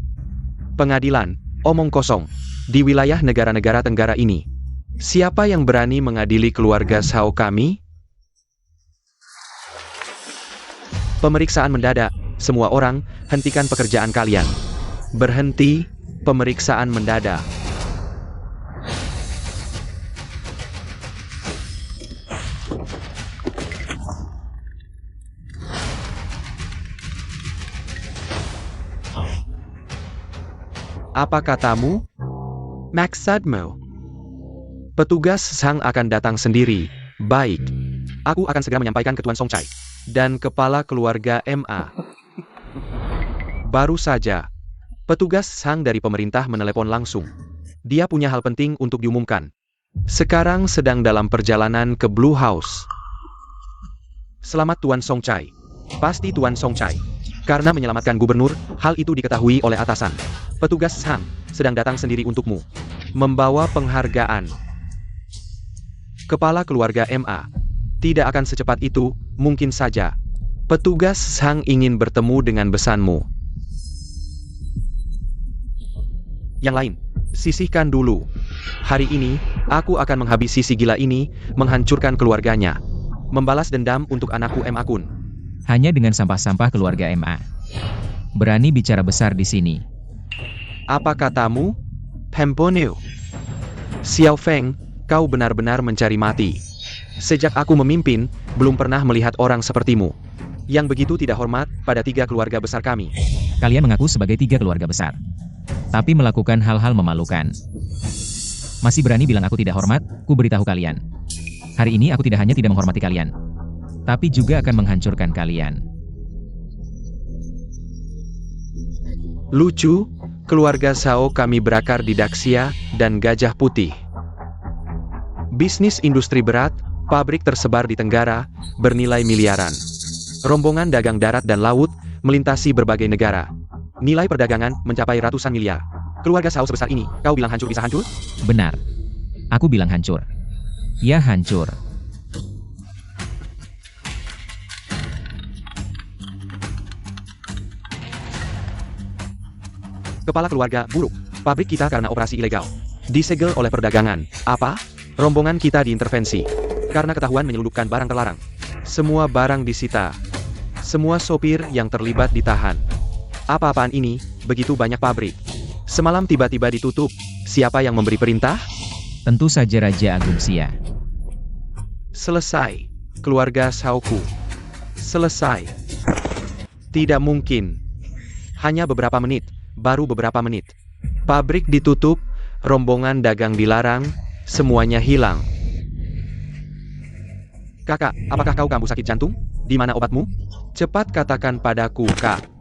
Pengadilan, omong kosong. Di wilayah negara-negara Tenggara ini. Siapa yang berani mengadili keluarga Shao kami? Pemeriksaan mendadak. Semua orang, hentikan pekerjaan kalian. Berhenti, pemeriksaan mendadak. Apa katamu? Maksudmu? Petugas Sang akan datang sendiri. Baik. Aku akan segera menyampaikan ke Tuan Songchai dan kepala keluarga MA. Baru saja, petugas Sang dari pemerintah menelepon langsung. Dia punya hal penting untuk diumumkan. Sekarang sedang dalam perjalanan ke Blue House. Selamat Tuan Songchai. Pasti Tuan Songchai. Karena menyelamatkan gubernur, hal itu diketahui oleh atasan. Petugas Sang sedang datang sendiri untukmu. Membawa penghargaan. Kepala keluarga MA. Tidak akan secepat itu, mungkin saja. Petugas Sang ingin bertemu dengan besanmu. Yang lain, sisihkan dulu. Hari ini, aku akan menghabisi si gila ini, menghancurkan keluarganya. Membalas dendam untuk anakku MA Kun. Hanya dengan sampah-sampah keluarga MA. Berani bicara besar di sini. Apa katamu? Pemponeu. Xiao Feng, kau benar-benar mencari mati. Sejak aku memimpin, belum pernah melihat orang sepertimu. Yang begitu tidak hormat pada 3 keluarga besar kami. Kalian mengaku sebagai 3 keluarga besar. Tapi melakukan hal-hal memalukan. Masih berani bilang aku tidak hormat? Ku beritahu kalian. Hari ini aku tidak hanya tidak menghormati kalian, tapi juga akan menghancurkan kalian. Lucu, keluarga Sao kami berakar di Daxia dan Gajah Putih. Bisnis industri berat, pabrik tersebar di Tenggara, bernilai miliaran. Rombongan dagang darat dan laut, melintasi berbagai negara. Nilai perdagangan mencapai ratusan miliar. Keluarga Sao sebesar ini, kau bilang hancur bisa hancur? Benar. Aku bilang hancur. Ya hancur. Kepala keluarga buruk. Pabrik kita karena operasi ilegal. Disegel oleh perdagangan. Apa? Rombongan kita diintervensi. Karena ketahuan menyelundupkan barang terlarang. Semua barang disita. Semua sopir yang terlibat ditahan. Apa-apaan ini, begitu banyak pabrik. Semalam tiba-tiba ditutup. Siapa yang memberi perintah? Tentu saja Raja Agung Xia. Selesai. Keluarga Saoku. Selesai. Tidak mungkin. Hanya beberapa menit. Baru beberapa menit. Pabrik ditutup, rombongan dagang dilarang, semuanya hilang. Kakak, apakah kau kambuh sakit jantung? Di mana obatmu? Cepat katakan padaku, Kak.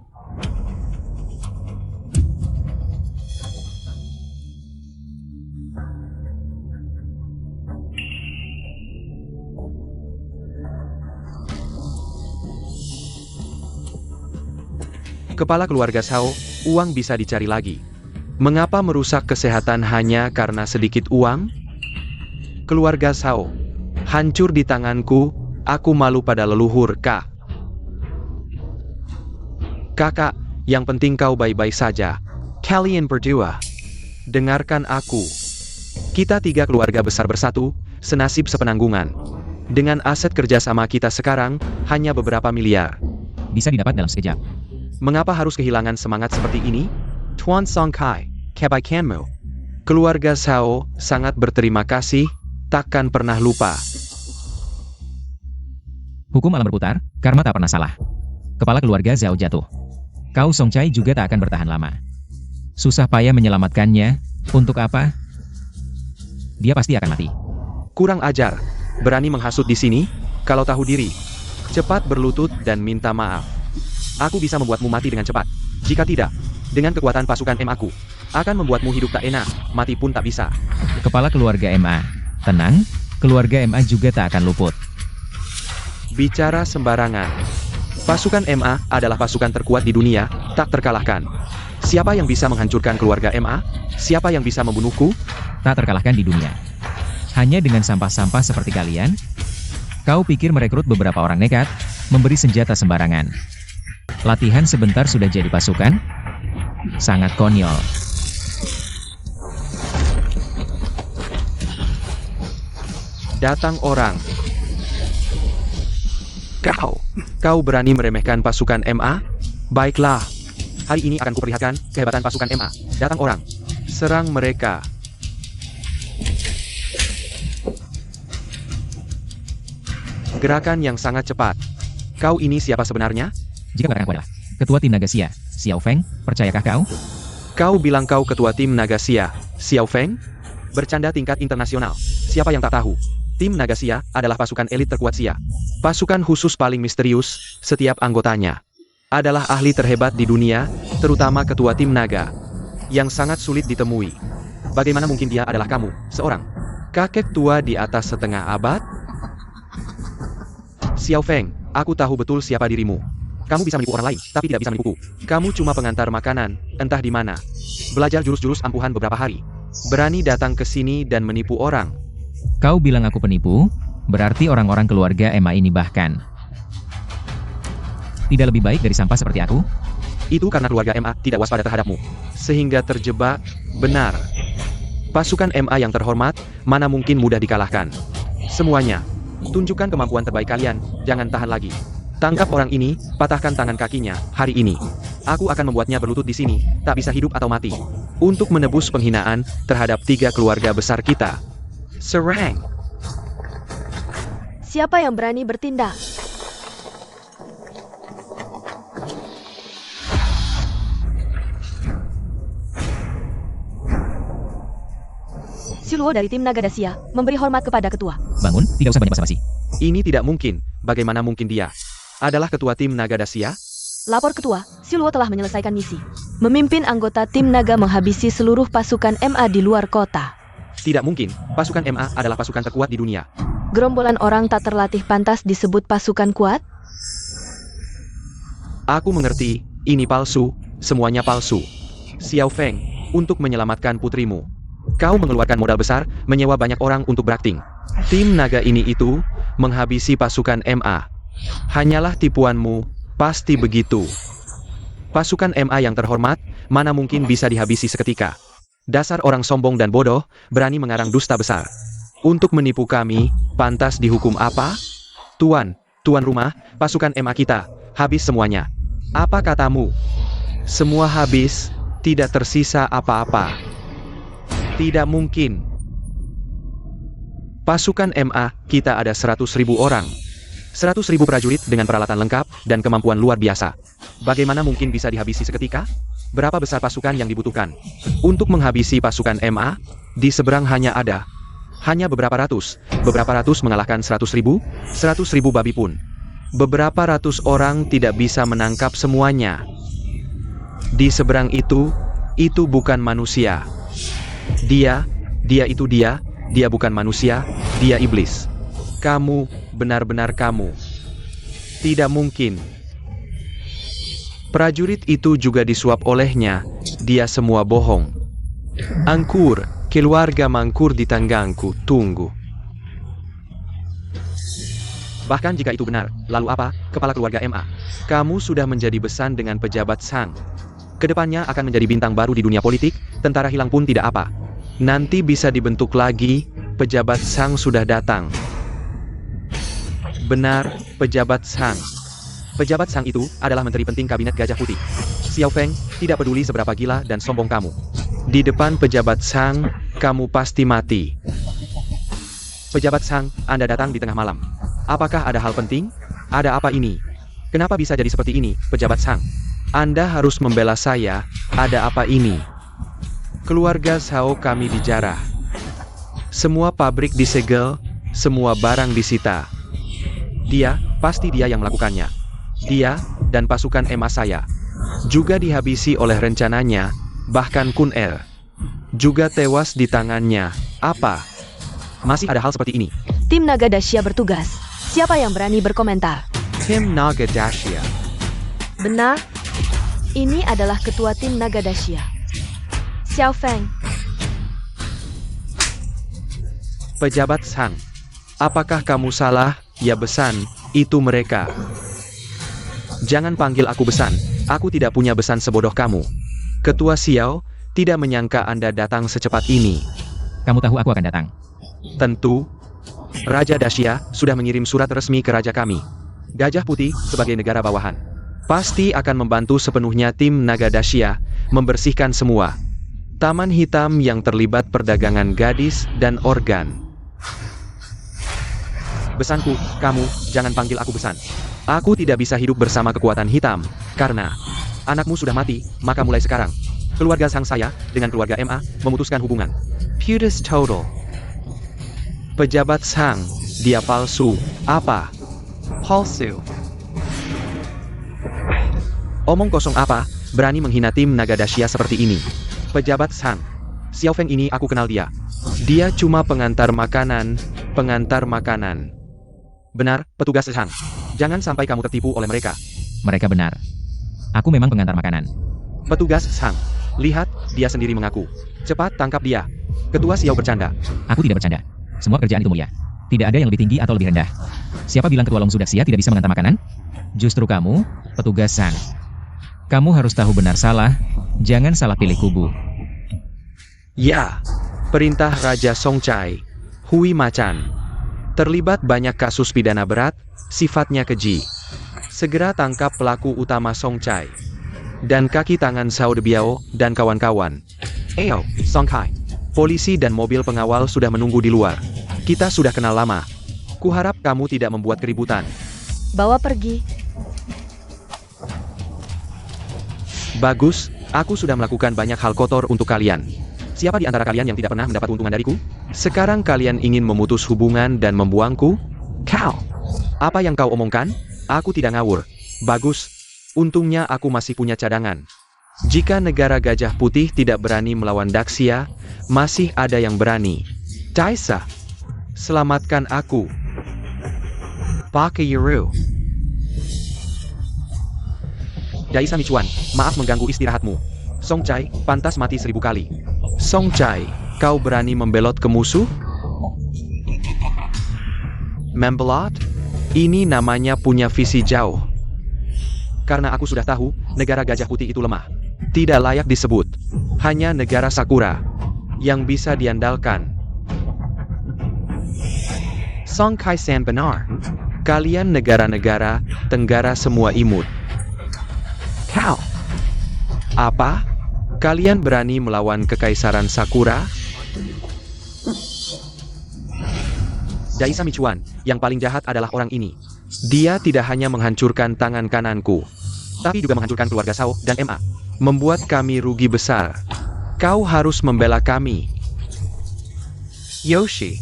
Kepala keluarga Sao, uang bisa dicari lagi. Mengapa merusak kesehatan hanya karena sedikit uang? Keluarga Sao, hancur di tanganku, aku malu pada leluhur, Kak. Kakak, yang penting kau baik-baik saja. Kalian berdua, dengarkan aku. Kita 3 keluarga besar bersatu, senasib sepenanggungan. Dengan aset kerjasama kita sekarang, hanya beberapa miliar. Bisa didapat dalam sekejap. Mengapa harus kehilangan semangat seperti ini? Tuan Songkai, kebaikanmu. Keluarga Sao sangat berterima kasih, takkan pernah lupa. Hukum alam berputar, karma tak pernah salah. Kepala keluarga Zhao jatuh. Kau Songchai juga tak akan bertahan lama. Susah payah menyelamatkannya, untuk apa? Dia pasti akan mati. Kurang ajar, berani menghasut di sini, kalau tahu diri. Cepat berlutut dan minta maaf. Aku bisa membuatmu mati dengan cepat. Jika tidak, dengan kekuatan pasukan M aku, akan membuatmu hidup tak enak, mati pun tak bisa. Kepala keluarga MA, tenang, keluarga MA juga tak akan luput. Bicara sembarangan. Pasukan MA adalah pasukan terkuat di dunia, tak terkalahkan. Siapa yang bisa menghancurkan keluarga MA? Siapa yang bisa membunuhku? Tak terkalahkan di dunia. Hanya dengan sampah-sampah seperti kalian? Kau pikir merekrut beberapa orang nekat, memberi senjata sembarangan. Latihan sebentar sudah jadi pasukan? Sangat konyol. Datang orang. Kau berani meremehkan pasukan MA? Baiklah. Hari ini akan kuperlihatkan kehebatan pasukan MA. Datang orang. Serang mereka. Gerakan yang sangat cepat. Kau ini siapa sebenarnya? Jika katakan aku adalah Ketua Tim Naga Xia, Xiao Feng, percayakah kau? Kau bilang kau ketua tim Naga Xia, Xiao Feng? Bercanda tingkat internasional. Siapa yang tak tahu? Tim Naga Xia adalah pasukan elit terkuat Xia. Pasukan khusus paling misterius, setiap anggotanya adalah ahli terhebat di dunia, terutama ketua tim Naga, yang sangat sulit ditemui. Bagaimana mungkin dia adalah kamu, seorang kakek tua di atas setengah abad? Xiao Feng, aku tahu betul siapa dirimu. Kamu bisa menipu orang lain, tapi tidak bisa menipuku. Kamu cuma pengantar makanan, entah di mana. Belajar jurus-jurus ampuhan beberapa hari. Berani datang ke sini dan menipu orang. Kau bilang aku penipu? Berarti orang-orang keluarga Emma ini bahkan tidak lebih baik dari sampah seperti aku? Itu karena keluarga MA tidak waspada terhadapmu, sehingga terjebak. Benar. Pasukan MA yang terhormat, mana mungkin mudah dikalahkan. Semuanya. Tunjukkan kemampuan terbaik kalian, jangan tahan lagi. Tangkap orang ini, patahkan tangan kakinya, hari ini. Aku akan membuatnya berlutut di sini, tak bisa hidup atau mati. Untuk menebus penghinaan terhadap 3 keluarga besar kita. Serang! Siapa yang berani bertindak? Siluo dari tim Naga Dacia memberi hormat kepada ketua. Bangun, tidak usah banyak basa-basi. Ini tidak mungkin, bagaimana mungkin dia adalah ketua tim Naga Dacia? Lapor ketua, Siluo telah menyelesaikan misi. Memimpin anggota tim Naga menghabisi seluruh pasukan MA di luar kota. Tidak mungkin, pasukan MA adalah pasukan terkuat di dunia. Gerombolan orang tak terlatih pantas disebut pasukan kuat? Aku mengerti, ini palsu, semuanya palsu. Xiao Feng, untuk menyelamatkan putrimu, kau mengeluarkan modal besar, menyewa banyak orang untuk berakting. Tim naga ini itu, menghabisi pasukan MA. Hanyalah tipuanmu, pasti begitu. Pasukan MA yang terhormat, mana mungkin bisa dihabisi seketika. Dasar orang sombong dan bodoh, berani mengarang dusta besar. Untuk menipu kami, pantas dihukum apa? Tuan rumah, pasukan MA kita, habis semuanya. Apa katamu? Semua habis, tidak tersisa apa-apa. Tidak mungkin. Pasukan MA, kita ada 100.000 orang. 100.000 prajurit dengan peralatan lengkap dan kemampuan luar biasa. Bagaimana mungkin bisa dihabisi seketika? Berapa besar pasukan yang dibutuhkan? Untuk menghabisi pasukan MA, di seberang hanya beberapa ratus mengalahkan 100.000 babi pun. Beberapa ratus orang tidak bisa menangkap semuanya. Di seberang itu bukan manusia. Dia bukan manusia, dia iblis. Kamu, benar-benar kamu. Tidak mungkin. Prajurit itu juga disuap olehnya, dia semua bohong. Angkur, keluarga mangkur di tanggangku, tunggu. Bahkan jika itu benar, lalu apa, kepala keluarga MA? Kamu sudah menjadi besan dengan pejabat Sang. Kedepannya akan menjadi bintang baru di dunia politik, tentara hilang pun tidak apa. Nanti bisa dibentuk lagi, pejabat Sang sudah datang. Benar, pejabat Sang. Pejabat Sang itu adalah menteri penting kabinet Gajah Putih. Xiao Feng, tidak peduli seberapa gila dan sombong kamu. Di depan pejabat Sang, kamu pasti mati. Pejabat Sang, Anda datang di tengah malam. Apakah ada hal penting? Ada apa ini? Kenapa bisa jadi seperti ini, pejabat Sang? Anda harus membela saya, ada apa ini? Keluarga Zhao kami dijarah. Semua pabrik disegel, semua barang disita. Pasti dia yang melakukannya. Dia, dan pasukan MA saya, juga dihabisi oleh rencananya, bahkan Kun Er juga tewas di tangannya. Apa? Masih ada hal seperti ini? Tim Naga Dacia bertugas. Siapa yang berani berkomentar? Tim Naga Dacia. Benar, ini adalah ketua tim Naga Dacia, Xiao Feng. Pejabat Sang, apakah kamu salah? Ya besan, itu mereka. Jangan panggil aku besan, aku tidak punya besan sebodoh kamu. Ketua Xiao, tidak menyangka Anda datang secepat ini. Kamu tahu aku akan datang. Tentu, Raja Dacia sudah mengirim surat resmi ke Raja kami. Gajah Putih, sebagai negara bawahan, pasti akan membantu sepenuhnya tim Naga Dacia, membersihkan semua taman hitam yang terlibat perdagangan gadis dan organ. Besanku, kamu, jangan panggil aku besan. Aku tidak bisa hidup bersama kekuatan hitam, karena anakmu sudah mati, maka mulai sekarang, Keluarga sang saya, dengan keluarga MA, memutuskan hubungan. Putus total. Pejabat sang, dia palsu. Apa? Palsu. Omong kosong apa, berani menghina tim naga dahsyat seperti ini. Pejabat sang. Xiao Feng ini aku kenal dia. Dia cuma pengantar makanan. Benar, petugas sang. Jangan sampai kamu tertipu oleh mereka. Mereka benar. Aku memang pengantar makanan. Petugas sang. Lihat, dia sendiri mengaku. Cepat tangkap dia. Ketua Xiao bercanda. Aku tidak bercanda. Semua kerjaan itu mulia. Tidak ada yang lebih tinggi atau lebih rendah. Siapa bilang Ketua Long Sudaxia tidak bisa mengantar makanan? Justru kamu, petugas sang. Kamu harus tahu benar salah. Jangan salah pilih kubu. Ya, perintah Raja Songcai, Hui Macan. Terlibat banyak kasus pidana berat, sifatnya keji. Segera tangkap pelaku utama Songcai. Dan kaki tangan Sao De Biao dan kawan-kawan. Ayo, Songcai. Polisi dan mobil pengawal sudah menunggu di luar. Kita sudah kenal lama. Kuharap kamu tidak membuat keributan. Bawa pergi. Bagus, aku sudah melakukan banyak hal kotor untuk kalian. Siapa di antara kalian yang tidak pernah mendapat untungan dariku? Sekarang kalian ingin memutus hubungan dan membuangku? Kau! Apa yang kau omongkan? Aku tidak ngawur. Bagus. Untungnya aku masih punya cadangan. Jika negara Gajah Putih tidak berani melawan Daxia, masih ada yang berani. Taisa! Selamatkan aku. Pakai Yuru. Daisa Michuan, maaf mengganggu istirahatmu. Songcai, pantas mati 1000 kali. Songcai, kau berani membelot ke musuh? Membelot? Ini namanya punya visi jauh. Karena aku sudah tahu, negara Gajah Putih itu lemah. Tidak layak disebut. Hanya negara Sakura yang bisa diandalkan. Songcai-san benar. Kalian negara-negara Tenggara semua imut. Kau. Apa? Kalian berani melawan Kekaisaran Sakura? Daisa Michuan, yang paling jahat adalah orang ini. Dia tidak hanya menghancurkan tangan kananku, tapi juga menghancurkan keluarga Sao dan MA. Membuat kami rugi besar. Kau harus membela kami. Yoshi.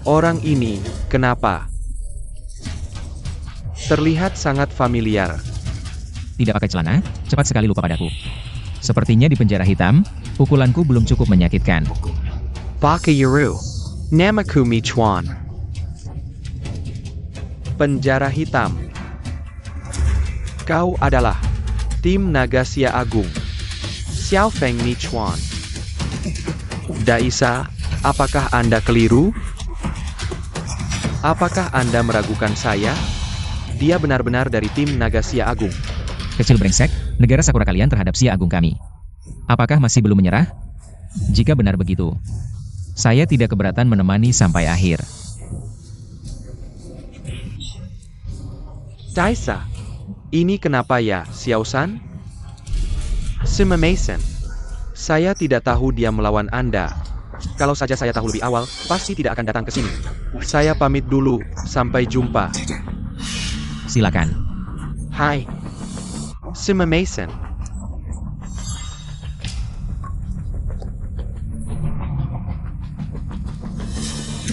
Orang ini, kenapa? Terlihat sangat familiar. Tidak pakai celana, cepat sekali lupa padaku. Sepertinya di penjara hitam, pukulanku belum cukup menyakitkan. Pakai Yuru. Namaku Michuan. Penjara hitam. Kau adalah tim Nagasia Agung. Xiao Feng Michuan. Daisa, apakah Anda keliru? Apakah Anda meragukan saya? Dia benar-benar dari tim Nagasia Agung. Kecil brengsek, negara Sakura kalian terhadap Sia Agung kami. Apakah masih belum menyerah? Jika benar begitu, saya tidak keberatan menemani sampai akhir. Daisa, ini kenapa ya, Xiao-san? Sima Mason, saya tidak tahu dia melawan Anda. Kalau saja saya tahu lebih awal, pasti tidak akan datang ke sini. Saya pamit dulu, sampai jumpa. Silakan. Hai. Sima Mason.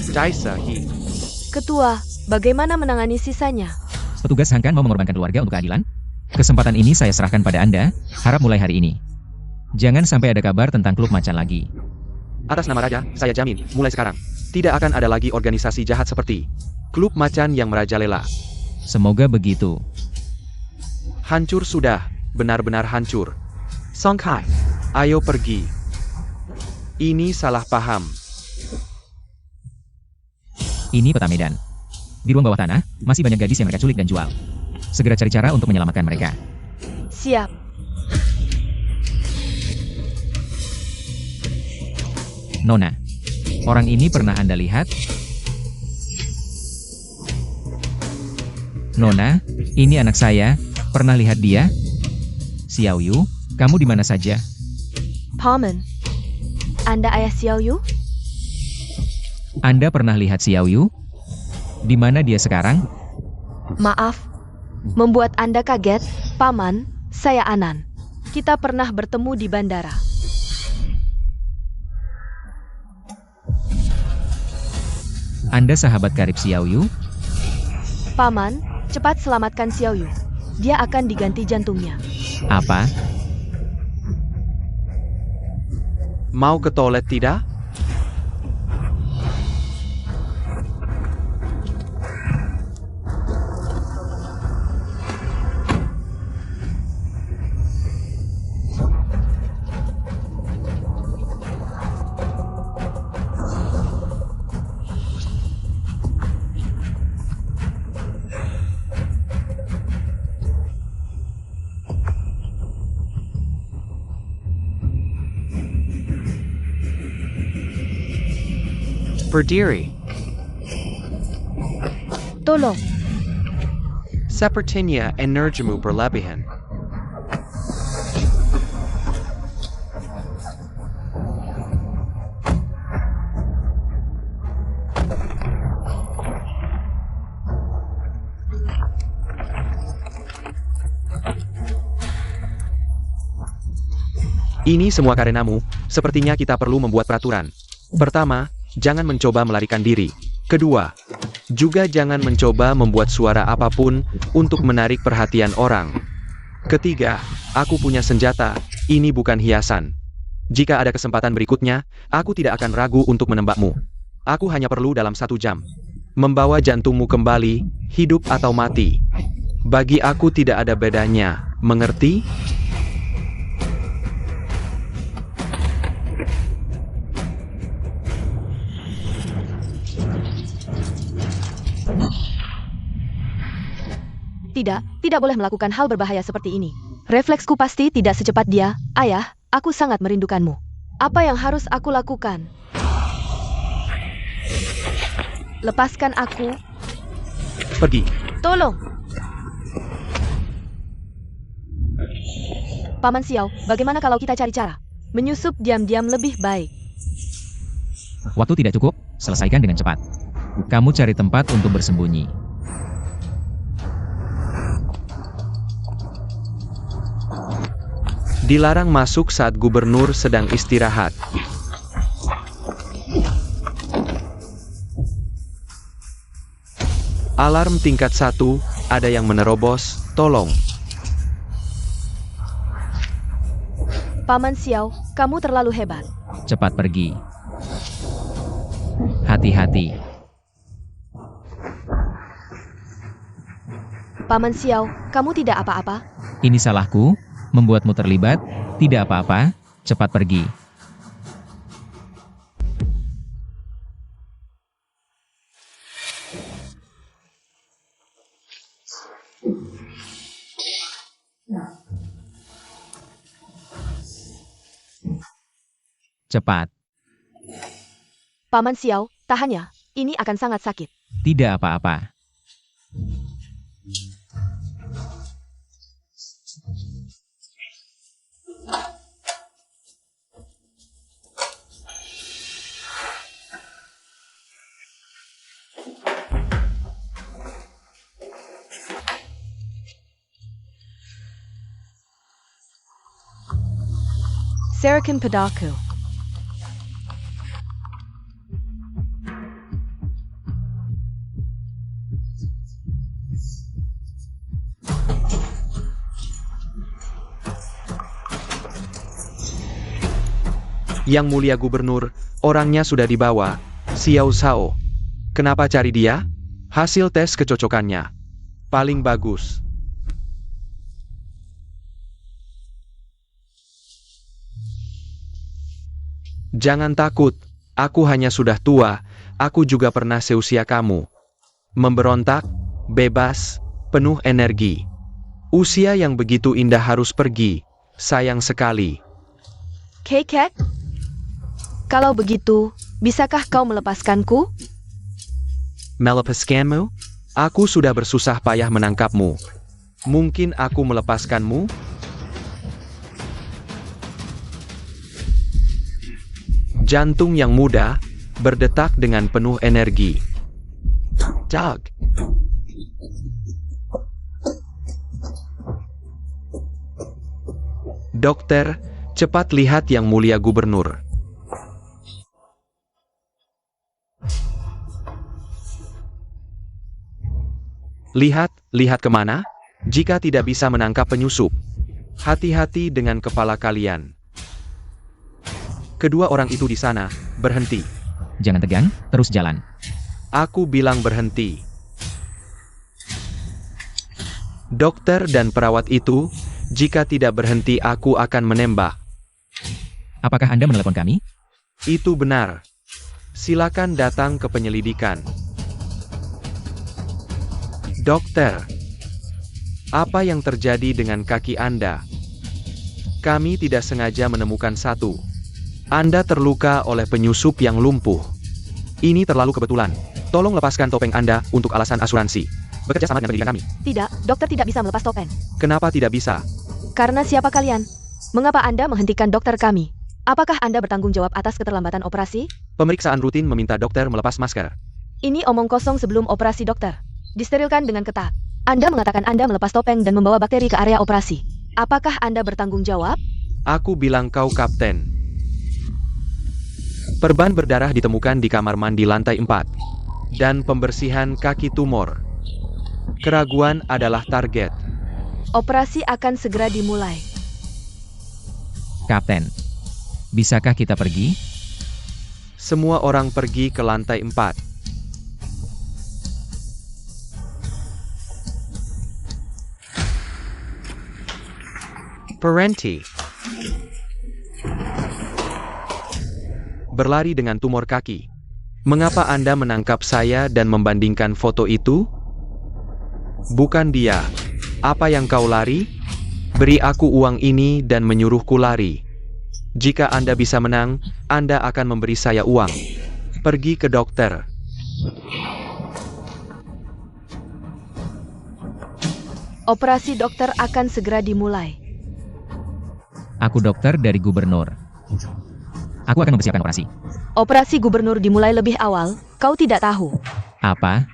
Daisa He. Ketua, bagaimana menangani sisanya? Petugas Hangkan mau mengorbankan keluarga untuk keadilan? Kesempatan ini saya serahkan pada Anda, harap mulai hari ini. Jangan sampai ada kabar tentang klub macan lagi. Atas nama Raja, saya jamin, mulai sekarang, tidak akan ada lagi organisasi jahat seperti klub macan yang merajalela. Semoga begitu. Hancur sudah, benar-benar hancur. Songcai, ayo pergi. Ini salah paham. Ini peta medan. Di ruang bawah tanah, masih banyak gadis yang mereka culik dan jual. Segera cari cara untuk menyelamatkan mereka. Siap. Nona, orang ini pernah Anda lihat? Nona, ini anak saya. Pernah lihat dia? Xiao Yu, kamu di mana saja? Paman, Anda ayah Xiao Yu? Anda pernah lihat Xiao Yu? Di mana dia sekarang? Maaf, Membuat Anda kaget, Paman, saya Anan. Kita pernah bertemu di bandara. Anda sahabat karib Xiao Yu? Paman, cepat selamatkan Xiao Yu. Dia akan diganti jantungnya. Apa? Mau ke toilet tidak? Berdiri. Tolong, Sepertinya energimu berlebihan. Ini semua karenamu, sepertinya kita perlu membuat peraturan. Pertama, jangan mencoba melarikan diri. Kedua, juga jangan mencoba membuat suara apapun untuk menarik perhatian orang. Ketiga, aku punya senjata, ini bukan hiasan. Jika ada kesempatan berikutnya, aku tidak akan ragu untuk menembakmu. Aku hanya perlu dalam 1 jam. Membawa jantungmu kembali, hidup atau mati. Bagi aku tidak ada bedanya, mengerti? tidak boleh melakukan hal berbahaya seperti ini. Refleksku pasti tidak secepat dia. Ayah, aku sangat merindukanmu. Apa yang harus aku lakukan? Lepaskan aku. Pergi. Tolong. Paman Xiao, bagaimana kalau kita cari cara? Menyusup diam-diam lebih baik. Waktu tidak cukup, selesaikan dengan cepat. Kamu cari tempat untuk bersembunyi. Dilarang masuk saat gubernur sedang istirahat. Alarm tingkat 1, ada yang menerobos, tolong. Paman Xiao, kamu terlalu hebat. Cepat pergi. Hati-hati. Paman Xiao, kamu tidak apa-apa? Ini salahku, membuatmu terlibat, tidak apa-apa, cepat pergi. Cepat, Paman Xiao, tahannya. Ini akan sangat sakit. tidak apa-apa. Serahkan padaku. Yang mulia gubernur, orangnya sudah dibawa. Xiao Shao. Kenapa cari dia? Hasil tes kecocokannya paling bagus. Jangan takut, aku hanya sudah tua, aku juga pernah seusia kamu. Memberontak, bebas, penuh energi. Usia yang begitu indah harus pergi, sayang sekali. Kekek? Kalau begitu, bisakah kau melepaskanku? Melepaskanmu? Aku sudah bersusah payah menangkapmu. Mungkin aku melepaskanmu? Jantung yang muda, berdetak dengan penuh energi. Jag. Dokter, cepat lihat Yang Mulia Gubernur. Lihat kemana? Jika tidak bisa menangkap penyusup, hati-hati dengan kepala kalian. Kedua orang itu di sana, berhenti. Jangan tegang, terus jalan. Aku bilang berhenti. Dokter dan perawat itu, jika tidak berhenti aku akan menembak. Apakah Anda menelepon kami? Itu benar. Silakan datang ke penyelidikan. Dokter, apa yang terjadi dengan kaki Anda? Kami tidak sengaja menemukan satu. Anda terluka oleh penyusup yang lumpuh. Ini terlalu kebetulan. Tolong lepaskan topeng Anda untuk alasan asuransi. Bekerja sama dengan pendidikan kami. Tidak, dokter tidak bisa melepas topeng. Kenapa tidak bisa? Karena siapa kalian? Mengapa Anda menghentikan dokter kami? Apakah Anda bertanggung jawab atas keterlambatan operasi? Pemeriksaan rutin meminta dokter melepas masker. Ini omong kosong sebelum operasi, dokter. Disterilkan dengan ketat. Anda mengatakan Anda melepas topeng dan membawa bakteri ke area operasi. Apakah Anda bertanggung jawab? Aku bilang kau kapten. Perban berdarah ditemukan di kamar mandi lantai 4. Dan pembersihan kaki tumor. Keraguan adalah target. Operasi akan segera dimulai. Kapten, bisakah kita pergi? Semua orang pergi ke lantai 4. Parenti. Berlari dengan tumor kaki. Mengapa Anda menangkap saya dan membandingkan foto itu? Bukan dia. Apa yang kau lari? Beri aku uang ini dan menyuruhku lari. Jika Anda bisa menang, Anda akan memberi saya uang. Pergi ke dokter. Operasi dokter akan segera dimulai. Aku dokter dari gubernur. Aku akan mempersiapkan operasi. Operasi gubernur dimulai lebih awal, kau tidak tahu. Apa?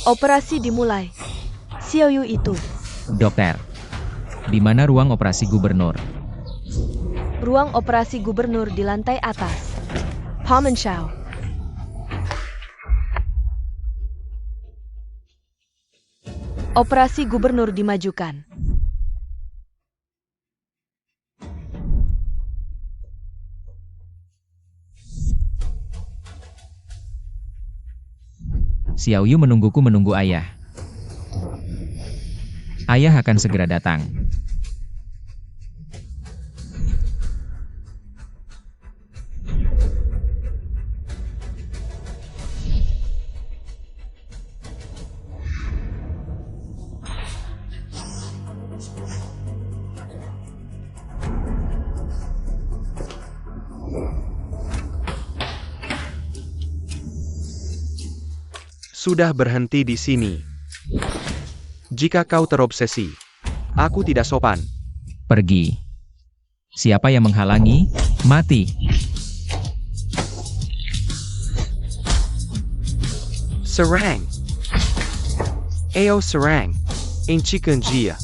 Operasi dimulai. Xiao Yu itu. Dokter. Di mana ruang operasi gubernur? Ruang operasi gubernur di lantai atas. Pamenshao. Operasi gubernur dimajukan. Xiao Yu menungguku menunggu ayah. Ayah akan segera datang. Sudah berhenti di sini. Jika kau terobsesi, aku tidak sopan. Pergi. Siapa yang menghalangi, mati. Serang. Ayo serang. Encikan dia.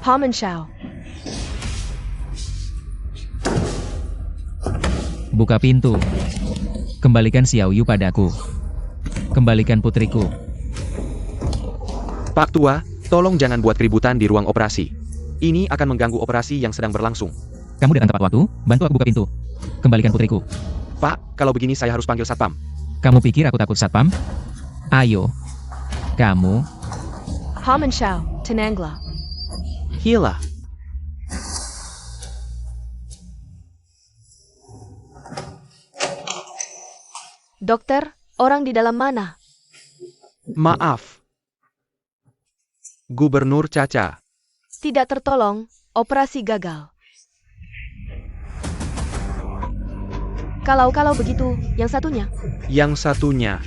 Pamenshao. Buka pintu. Kembalikan Xiao Yu padaku. Kembalikan putriku. Pak Tua, tolong jangan buat keributan di ruang operasi. Ini akan mengganggu operasi yang sedang berlangsung. Kamu datang tepat waktu, bantu aku buka pintu. Kembalikan putriku. Pak, kalau begini saya harus panggil satpam. Kamu pikir aku takut satpam? Ayo. Kamu. Pamenshao, Tenangla. Hila. Dokter, orang di dalam mana? Maaf. Gubernur Caca. Tidak tertolong, operasi gagal. Kalau begitu, yang satunya? Yang satunya.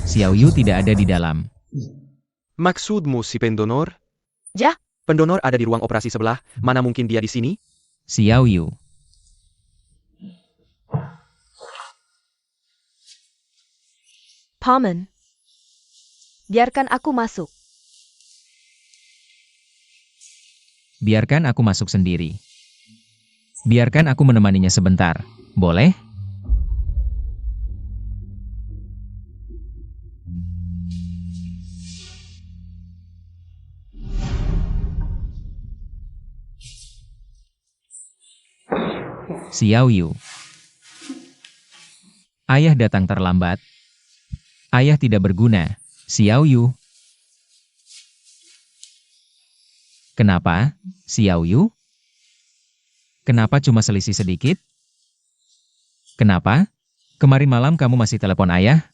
Xiao Yu tidak ada di dalam. Maksudmu si pendonor? Pendonor ada di ruang operasi sebelah, mana mungkin dia di sini? Xiao Yu. Paman. Biarkan aku masuk. Biarkan aku masuk sendiri. Biarkan aku menemaninya sebentar. Boleh? Xiao Yu. Ayah datang terlambat. Ayah tidak berguna. Xiao Yu. Kenapa, Xiao Yu? Kenapa cuma selisih sedikit? Kenapa? Kemarin malam kamu masih telepon ayah?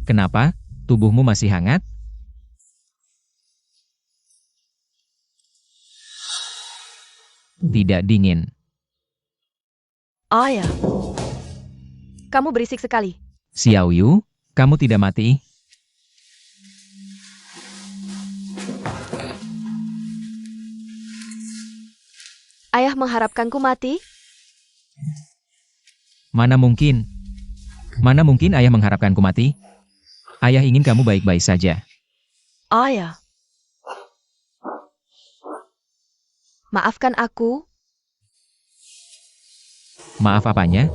Kenapa? Tubuhmu masih hangat? Tidak dingin. Ayah. Kamu berisik sekali. Xiao Yu, kamu tidak mati? Ayah mengharapkanku mati? Mana mungkin? Mana mungkin ayah mengharapkanku mati? Ayah ingin kamu baik-baik saja. Ayah. Maafkan aku. Maaf apanya?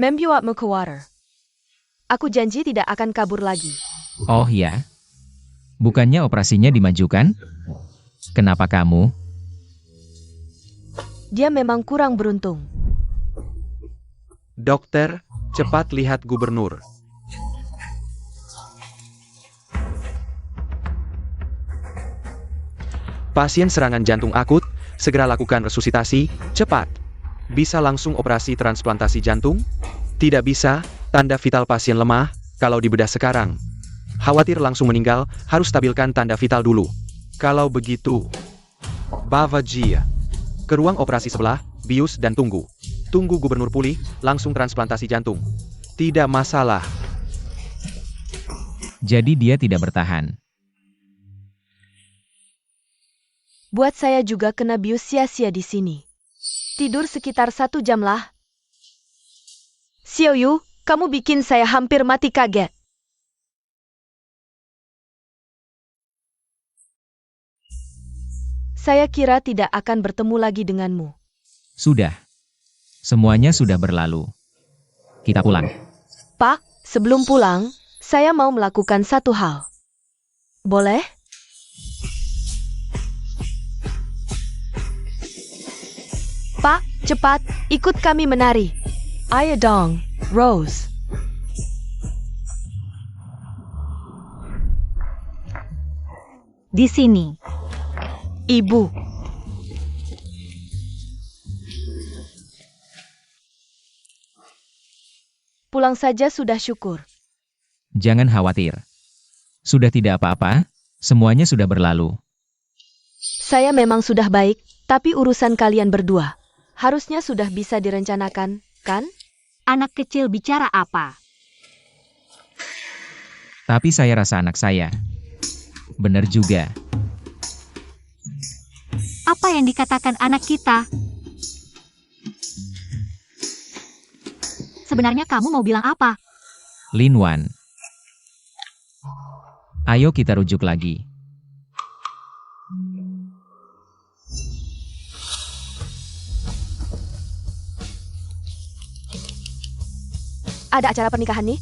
Membuatmu khawatir. Aku janji tidak akan kabur lagi. Oh ya. Bukannya operasinya dimajukan? Kenapa kamu? Dia memang kurang beruntung. Dokter, cepat lihat gubernur. Pasien serangan jantung akut, segera lakukan resusitasi, cepat. Bisa langsung operasi transplantasi jantung? Tidak bisa, tanda vital pasien lemah, kalau dibedah sekarang. Khawatir langsung meninggal, harus stabilkan tanda vital dulu. Kalau begitu, bawa dia ke ruang operasi sebelah, bius dan tunggu. Tunggu gubernur pulih, langsung transplantasi jantung. Tidak masalah. Jadi dia tidak bertahan. Buat saya juga kena bius sia-sia di sini. Tidur sekitar 1 jam lah. Xiao Yu, kamu bikin saya hampir mati kaget. Saya kira tidak akan bertemu lagi denganmu. Sudah. Semuanya sudah berlalu. Kita pulang. Pak, sebelum pulang, saya mau melakukan satu hal. Boleh? Pak, cepat, ikut kami menari. Ayo dong, Rose. Di sini. Ibu. Pulang saja sudah syukur. Jangan khawatir. Sudah tidak apa-apa, semuanya sudah berlalu. Saya memang sudah baik, tapi urusan kalian berdua harusnya sudah bisa direncanakan, kan? Anak kecil bicara apa? Tapi saya rasa anak saya. Benar juga. Apa yang dikatakan anak kita? Sebenarnya kamu mau bilang apa? Lin Wan. Ayo kita rujuk lagi. Ada acara pernikahan nih?